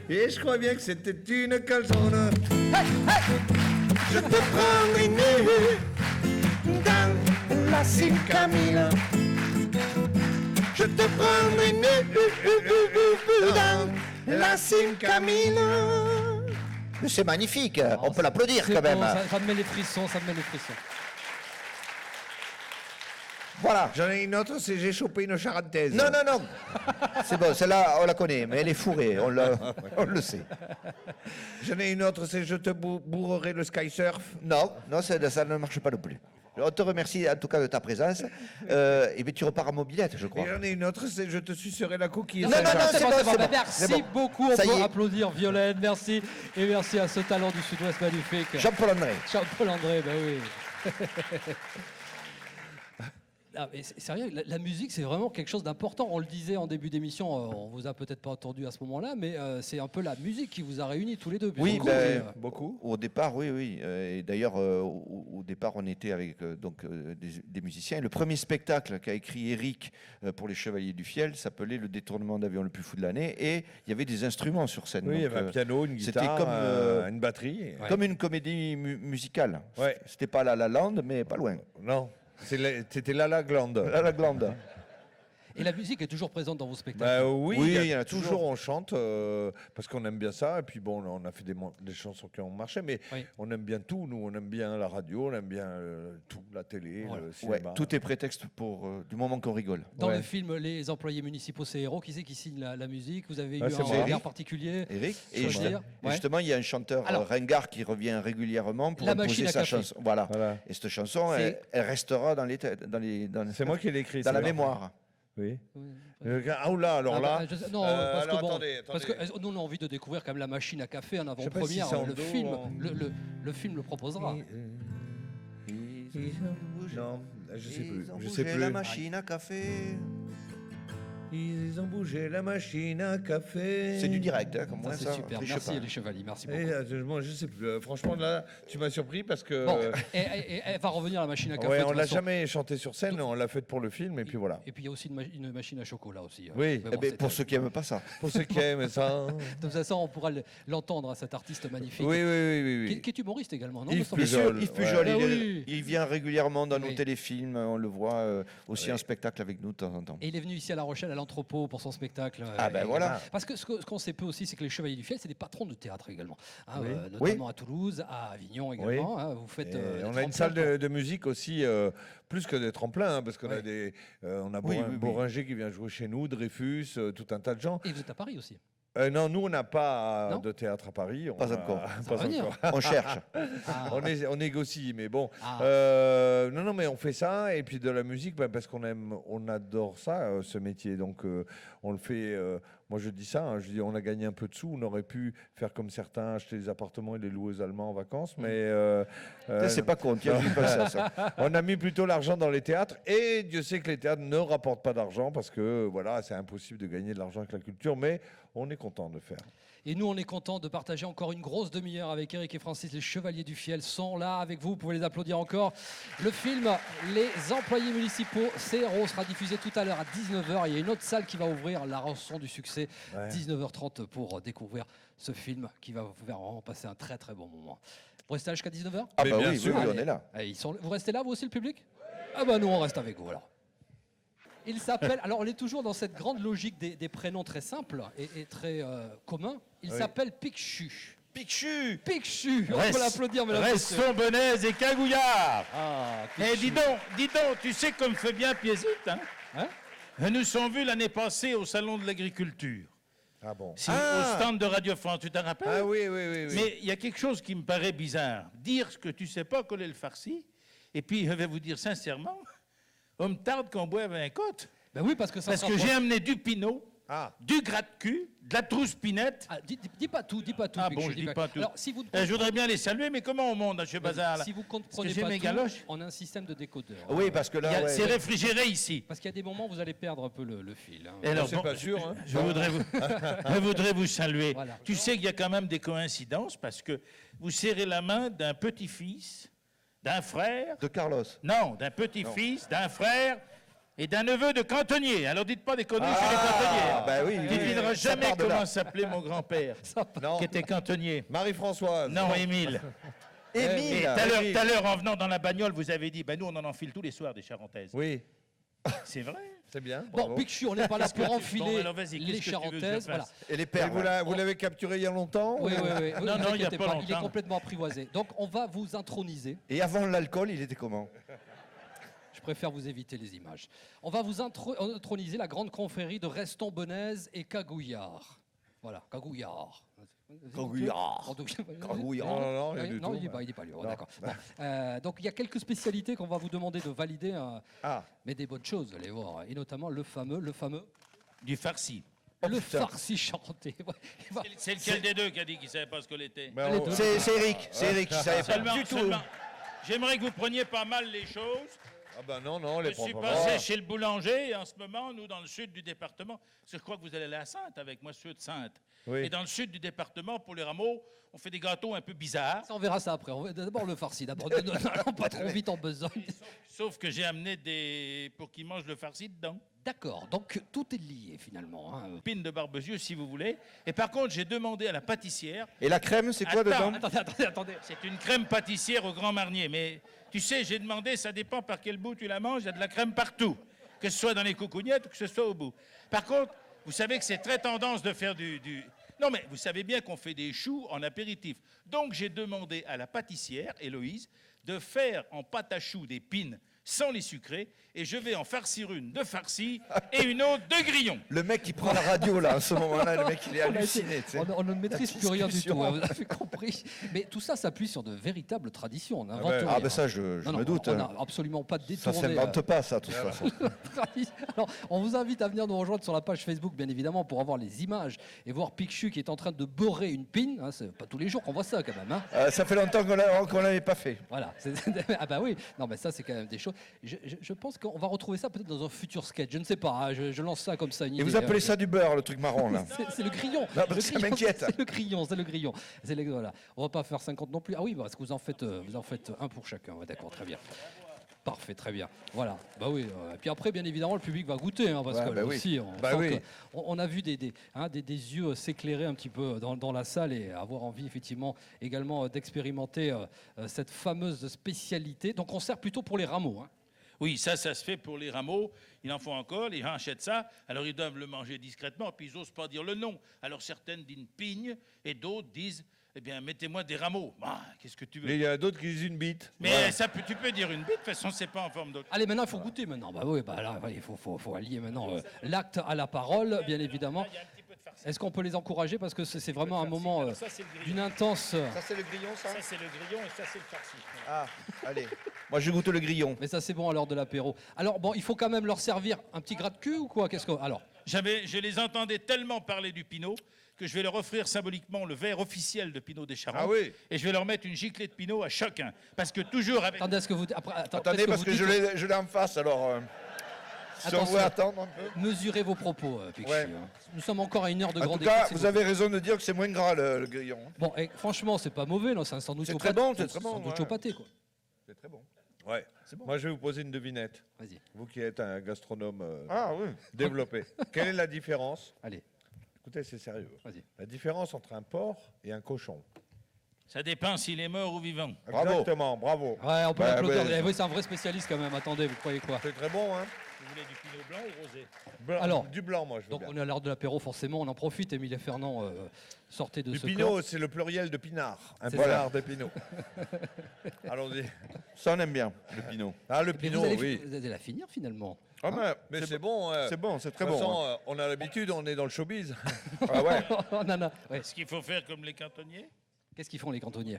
Et je crois bien que c'était une calzone. Hey, hey. Je te prendrai nu dans la Sim Camille. Je te prendrai nu dans la Sim Camille. C'est magnifique, on peut l'applaudir quand même. Ça me met les frissons, Voilà. J'en ai une autre, c'est j'ai chopé une charentaise. Non. C'est bon, celle-là, on la connaît, mais elle est fourrée, on le sait. J'en ai une autre, c'est je te bourrerai le sky surf. Non, ça ne marche pas non plus. On te remercie en tout cas de ta présence. Et bien tu repars en mobilette, je crois. Et j'en ai une autre, c'est je te sucerai la coquille. Non, c'est bon. Merci beaucoup. On Ça y peut est. applaudir Violaine. Merci. Et merci à ce talent du Sud-Ouest magnifique. Jean-Paul André. Jean-Paul André, ben oui. Ah, mais sérieux, la musique, c'est vraiment quelque chose d'important. On le disait en début d'émission, on vous a peut-être pas entendu à ce moment-là, mais c'est un peu la musique qui vous a réunis tous les deux. Oui, beaucoup. Au départ, oui. Et d'ailleurs, au départ, on était avec des musiciens. Et le premier spectacle qu'a écrit Eric pour les Chevaliers du Fiel s'appelait Le détournement d'avion le plus fou de l'année. Et il y avait des instruments sur scène. Oui, il y Donc, avait un piano, une c'était guitare, comme, une batterie. Comme une comédie musicale. Ouais. C'était pas La La Land, mais pas loin. Non. C'était La Glande. La Glande. Et la musique est toujours présente dans vos spectacles? Oui, il y en a toujours. On chante parce qu'on aime bien ça. Et puis bon, on a fait des chansons qui ont marché, mais on aime bien tout. Nous, on aime bien la radio, on aime bien tout, la télé, le cinéma. Tout est prétexte pour du moment qu'on rigole. Dans le film Les employés municipaux, c'est héros. Qui c'est qui signe la musique? Vous avez eu un moi. regard particulier? Eric. Et justement, il y a un chanteur ringard qui revient régulièrement pour imposer sa chanson. Voilà. Et cette chanson, elle restera dans c'est moi qui l'ai écrite. Dans la mémoire. Oui. Ah oula, alors là. Non, parce que attendez. Parce que nous, on a envie de découvrir quand même La Machine à café en sais pas avant-première. si c'est en Le dos, film, hein. le film le proposera. Non, je sais plus. La machine à café. Ils ont bougé la machine à café. C'est du direct, hein, comme moi, C'est ça. super. triche Merci pas. les chevaliers, merci Et, beaucoup. moi, je sais plus. Franchement, là, tu m'as surpris parce que. Bon, et elle va revenir à la machine à café. Ouais, de on toute l'a façon. jamais chanté sur scène, on l'a fait pour le film, et puis voilà. Et puis il y a aussi une machine à chocolat aussi. Oui. Mais Eh bon, ben, c'est- pour ceux qui n'aiment pas ça. Pour ceux qui aiment ça. De toute façon, on pourra l'entendre, cet artiste magnifique. Oui, oui, oui, oui, oui. Qui est humoriste également, non Yves me semble- Pujol. Yves Pujol, Ouais. il, Ah oui. il vient régulièrement dans nos Oui. téléfilms, on le voit aussi en spectacle avec nous de temps en temps. Et il est venu ici à La Rochelle, à l'entrepôt, pour son spectacle. Ah ben voilà. Parce que ce qu'on sait peu aussi, c'est que les Chevaliers du Fiel, c'est des patrons de théâtre également. Hein, Oui. notamment à Toulouse, à Avignon également. Hein, vous faites. Et des on a une tremplins salle pour- de musique aussi, plus que des tremplins, hein, parce qu'on a des, on a Oui, oui, oui. Boringer qui vient jouer chez nous, Dreyfus, tout un tas de gens. Et vous êtes à Paris aussi. Non, nous on n'a pas Non de théâtre à Paris. Pas encore. Ça va venir. On cherche. On négocie, mais bon. Ah. Non, mais on fait ça et puis de la musique, parce qu'on aime, on adore ça, ce métier. Donc on le fait. Moi je dis ça, hein, je dis on a gagné un peu de sous, on aurait pu faire comme certains, acheter des appartements et les louer aux Allemands en vacances, mais C'est pas con, tiens, je pense à ça. on a mis plutôt l'argent dans les théâtres et Dieu sait que les théâtres ne rapportent pas d'argent parce que voilà, c'est impossible de gagner de l'argent avec la culture, mais on est content de le faire. Et nous, on est content de partager encore une grosse demi-heure avec Eric et Francis. Les Chevaliers du Fiel sont là avec vous. Vous pouvez les applaudir encore. Le film Les employés municipaux, c'est héros, sera diffusé tout à l'heure à 19h. Il y a une autre salle qui va ouvrir, La rançon du succès, 19h30, pour découvrir ce film qui va vous faire vraiment passer un très très bon moment. Vous restez là jusqu'à 19h? Ah Mais bah bien oui, sûr. oui, on est là. Allez, vous restez là, vous aussi, le public? Ah bah nous, on reste avec vous alors. Il s'appelle, alors on est toujours dans cette grande logique des prénoms très simples et très communs. Il s'appelle Pichu. Pichu. Pichu, on peut l'applaudir, mesdames et messieurs. Restons Benaise et Cagouillard. Ah, Eh, Pichu. dis donc, tu sais comme fait bien Piésite, hein, nous sommes vus l'année passée au Salon de l'Agriculture. Ah bon. C'est au stand de Radio France, tu t'en rappelles? Ah oui, oui, oui, oui. Mais il y a quelque chose qui me paraît bizarre. Dire ce que tu sais pas coller le farci, et puis je vais vous dire sincèrement, on me tarde qu'on boive un côte. Ben oui, parce que ça Parce sera que pas- j'ai amené du pinot, du gratte-cul, de la trousse-pinette. Ah, dis pas tout, dis pas tout. Ah Pichu, bon, je dis pas tout. Alors, si vous Je voudrais bien les saluer, mais comment on monte dans ce bazar là? Si vous Parce comprenez que j'ai pas mes tout, galoches. on a un système de décodeur. Oui, parce que là, C'est réfrigéré ici. Parce qu'il y a des moments où vous allez perdre un peu le fil. Hein. Et alors, c'est pas sûr, hein. je voudrais vous saluer. Voilà. Tu sais qu'il y a quand même des coïncidences parce que vous serrez la main d'un petit-fils, d'un frère. De Carlos. Non, d'un petit-fils, d'un frère et d'un neveu de cantonnier. Alors dites pas des conneries sur les cantonniers. bah oui, Tu ne oui, devineras ça jamais part de là. comment s'appelait mon grand-père, Non. qui était cantonnier. Marie-Françoise. Non, Émile. Et Émile. tout à l'heure, en venant dans la bagnole, vous avez dit, nous, on en enfile tous les soirs des Charentaises. Oui, C'est vrai. c'est bien. Bon, bravo. Pichu, on n'est pas là Qu'est-ce que pour tu- enfiler Bon, alors vas-y, les qu'est-ce que tu veux que je Charentaises. fasse Voilà. Et les Et pères. vous l'avez capturé il y a longtemps Oui, ou- oui, oui. Non, non, il y a inquiétez pas Il est longtemps. complètement apprivoisé. Donc, on va vous introniser. Et avant l'alcool, il était comment? Je préfère vous éviter les images. On va vous introniser la grande confrérie de Reston Benaise et Cagouillard. Voilà, Cagouillard. Cagouillard. Cagouillard. Non, rien du Non, tout. il n'est pas, il est pas lui. Oh, Non. d'accord. Bon. Donc il y a quelques spécialités qu'on va vous demander de valider, Ah, mais des bonnes choses, vous allez voir. Et notamment le fameux, Du farci. le farci chanté. Ouais. C'est lequel des deux qui a dit qu'il ne savait pas ce que l'était? ben, Les on- deux. C'est Eric, c'est Eric qui savait pas Seulement, du tout. seulement, j'aimerais que vous preniez pas mal les choses. Ah ben non, non, Je les suis prends passé pas. chez le boulanger et en ce moment, nous, dans le sud du département, parce que je crois que vous allez aller à Sainte avec moi, ceux de Sainte. Oui. Et dans le sud du département, pour les rameaux, on fait des gâteaux un peu bizarres. Ça, on verra ça après. On va d'abord le farci. D'abord, n'allons pas trop vite en besogne. Sauf que j'ai amené des... pour qu'ils mangent le farci dedans. D'accord. Donc tout est lié finalement. Hein. Pine de Barbezieux, si vous voulez. Et par contre, j'ai demandé à la pâtissière... Et la crème, c'est quoi Attends, dedans? Attendez. C'est une crème pâtissière au Grand Marnier. Mais tu sais, j'ai demandé, ça dépend par quel bout tu la manges, il y a de la crème partout. Que ce soit dans les coucougnettes ou que ce soit au bout. Par contre, vous savez que c'est très tendance de faire du... Non, mais vous savez bien qu'on fait des choux en apéritif. Donc, j'ai demandé à la pâtissière, Héloïse, de faire en pâte à choux des pines sans les sucrer. Et je vais en farcir une de farci et une autre de grillon. Le mec qui prend la radio, là, en ce moment-là, le mec, il est halluciné. tu sais. On ne maîtrise La plus rien du discussion. tout, hein, vous avez compris. Mais tout ça s'appuie sur de véritables traditions. On n'invente ben, rien. Ah ben ça, je Non, non, me doute. On hein. n'a absolument pas Ça détourné. s'invente pas, ça, de toute façon. Alors, on vous invite à venir nous rejoindre sur la page Facebook, bien évidemment, pour avoir les images et voir Pichu qui est en train de beurrer une pine. Hein, c'est pas tous les jours qu'on voit ça, quand même. Hein. Ça fait longtemps qu'on l'avait pas fait. Voilà. Ah bah oui. Non, mais ça, c'est quand même des choses. Je pense qu'on va retrouver ça peut-être dans un futur sketch. Je ne sais pas, hein, je lance ça comme ça. Une Et vous idée, appelez ça du beurre, le truc marron, là? C'est le grillon. Non, parce que ça m'inquiète. C'est le grillon, c'est le grillon. Voilà. On va pas faire 50 non plus. Ah oui, parce que vous en faites un pour chacun. Ouais, d'accord, très bien. Parfait, très bien. Voilà. Bah oui. Et puis après, bien évidemment, le public va goûter, hein, parce Ouais, que bah là oui. aussi, Bah oui. on a vu des yeux s'éclairer un petit peu dans la salle et avoir envie effectivement également d'expérimenter cette fameuse spécialité. Donc on sert plutôt pour les rameaux. Hein. Oui, ça se fait pour les rameaux. Il en faut encore, les gens achètent ça. Alors ils doivent le manger discrètement, puis ils n'osent pas dire le nom. Alors certaines disent une pigne et d'autres disent, eh bien, mettez-moi des rameaux. Ah, qu'est-ce que tu veux? Mais il y a d'autres qui disent une bite. Mais Voilà. ça, tu peux dire une bite, de toute façon, c'est pas en forme d'autre. Allez, maintenant, il faut goûter maintenant. Bah oui, bah là, il faut allier maintenant l'acte à la parole, bien évidemment. Est-ce qu'on peut les encourager? Parce que c'est vraiment un moment d'une intense... Ça, c'est le grillon, ça? Ça, c'est le grillon et ça, c'est le farci. Ah, allez. Moi, je goûte le grillon. Mais ça, c'est bon à l'heure de l'apéro. Alors, bon, il faut quand même leur servir un petit gras de cul ou quoi? Alors, Je les entendais tellement parler du Pinot que je vais leur offrir symboliquement le verre officiel de Pinot des Charentes. Ah oui. Et je vais leur mettre une giclée de Pinot à chacun. Parce que toujours avec... attendez, est-ce que vous... Attendez, parce que je l'ai en face, alors... Si on Attention. veut attendre un peu. Mesurez vos propos, Picchu, Ouais. hein. Nous sommes encore à une heure de En grande tout cas, écoute, vous avez raison de dire que c'est moins gras, le grillon. Bon, et franchement, c'est pas mauvais, non, c'est un sandwich C'est au très pâté. bon, c'est très bon, Sandwich ouais. au pâté, quoi. C'est très bon. Ouais. bon. Moi, je vais vous poser une devinette. Vas-y. Vous qui êtes un gastronome Ah oui. développé. Quelle est la différence? Allez. Écoutez, c'est sérieux. Vas-y. La différence entre un porc et un cochon. Ça dépend s'il est mort ou vivant. Bravo. Exactement, bravo. Ouais, on peut Bah, l'applaudir. ouais. Eh oui, c'est un vrai spécialiste quand même. Attendez, vous croyez quoi? C'est très bon, hein? Vous voulez du Pinot blanc ou rosé? Alors, du blanc, moi, je veux Donc bien. on est à l'heure de l'apéro, forcément, on en profite. Émile Fernand, sortez de Du ce pinot, corps. c'est le pluriel de pinard. Un C'est pinard de pinot. Allons-y. Ça, on aime bien, le pinot. Ah, le Mais pinot, oui. vous allez la finir finalement. Ah, Mais c'est bon. C'est bon, c'est très De toute bon. façon, hein. on a l'habitude, on est dans le showbiz. Ah ouais. Ouais. Est-ce qu'il faut faire comme les cantonniers? Qu'est-ce qu'ils font les cantonniers?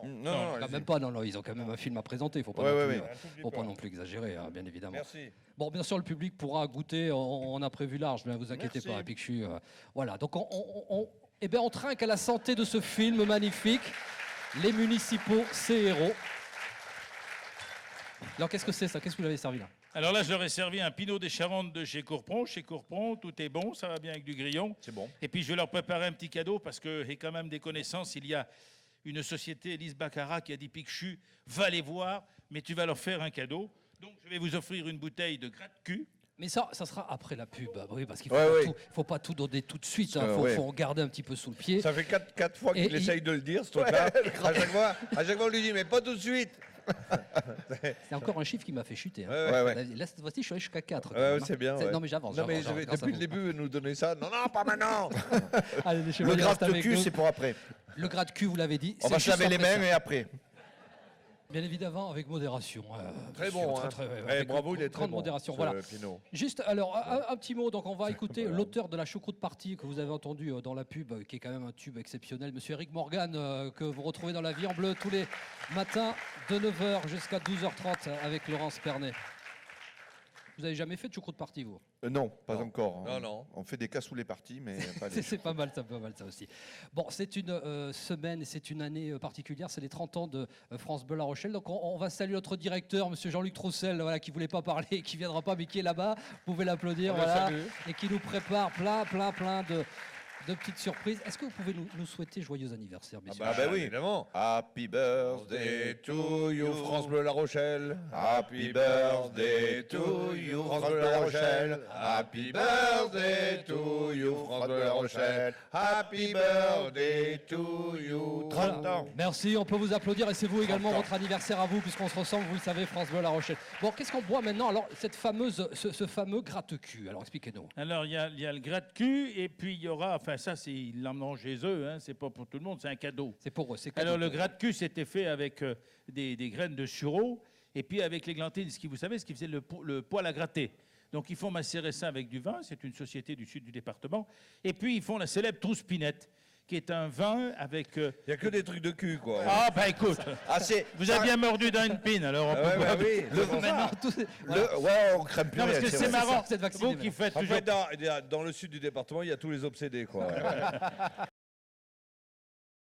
Non, Quand même pas, non, ils ont quand même un film à présenter, il ne faut pas, Ouais, non ouais, plus, ouais. faut pas non plus exagérer, hein, bien évidemment. Merci. Bon, bien sûr, le public pourra goûter, on a prévu large, ne vous inquiétez Merci. pas, Picchu. Voilà, donc on trinque à la santé de ce film magnifique, Les Municipaux, ces héros. Alors qu'est-ce que c'est ça? Qu'est-ce que vous avez servi là? Alors là, je leur ai servi un Pinot des Charentes de chez Courpron. Chez Courpron, tout est bon, ça va bien avec du grillon. C'est bon. Et puis, je vais leur préparer un petit cadeau parce que j'ai quand même des connaissances. Il y a une société, Elise Baccarat, qui a dit Picchu, va les voir, mais tu vas leur faire un cadeau. Donc, je vais vous offrir une bouteille de gratte cul. Mais ça sera après la pub, oui, parce qu'il ne faut pas tout donner tout de suite, il faut regarder un petit peu sous le pied. Ça fait 4 fois qu'il essaye de le dire, ce truc-là. À chaque fois, on lui dit, mais pas tout de suite. C'est encore un chiffre qui m'a fait chuter. Hein. Là, cette fois-ci, je suis allé jusqu'à 4. C'est bien. Non, mais j'avance. Non, mais depuis le début, nous donner ça. Non, non, pas maintenant. Allez, Le gratte-cul, c'est pour après. Le gratte-cul, vous l'avez dit. On va se laver les mains et après. Bien évidemment, avec modération. Très bon. Bravo, il est très grande bon. modération. Voilà. Juste, alors, un petit mot. Donc, on va écouter l'auteur de la choucroute partie que vous avez entendu dans la pub, qui est quand même un tube exceptionnel, Monsieur Eric Morgan, que vous retrouvez dans La Vie en Bleu tous les matins de 9h jusqu'à 12h30 avec Laurence Pernet. Vous avez jamais fait de choucroute partie, vous? Non, pas encore. Non, non. On fait des cassoulet parties, mais pas des... C'est pas mal, ça aussi. Bon, c'est une semaine et c'est une année particulière. C'est les 30 ans de France Bleu La Rochelle. Donc, on va saluer notre directeur, Monsieur Jean-Luc Troussel, voilà, qui voulait pas parler, qui viendra pas, mais qui est là-bas. Vous pouvez l'applaudir, voilà, et qui nous prépare plein de petites surprises. Est-ce que vous pouvez nous souhaiter joyeux anniversaire, messieurs? Ah bah oui, évidemment. Happy birthday to you, France Bleu La Rochelle. Happy birthday to you, France Bleu La Rochelle. Happy birthday to you, France Bleu La Rochelle. Happy birthday to you. 30 ans. Merci, on peut vous applaudir et c'est vous également votre anniversaire à vous puisqu'on se ressemble, vous le savez, France Bleu La Rochelle. Bon, qu'est-ce qu'on boit maintenant? Alors, ce fameux gratte-cul, alors expliquez-nous. Alors, il y a le gratte-cul et puis il y aura, enfin ça, ils l'emmeneront chez eux, hein, c'est pas pour tout le monde, c'est un cadeau. C'est pour eux, c'est cadeau. Alors, le gratte-cul, c'était fait avec des graines de sureau et puis avec l'églantine, vous savez, ce qui faisait le poêle à gratter. Donc, ils font macérer ça avec du vin, c'est une société du sud du département. Et puis, ils font la célèbre Trouspinette, qui est un vin avec... Il n'y a que des trucs de cul, quoi. Ah, bah écoute, vous avez bien mordu dans une pine, alors on peut pas... Oui, on crème plus. Non, parce que c'est marrant, cette vous qui faites toujours... Dans le sud du département, il y a tous les obsédés, quoi.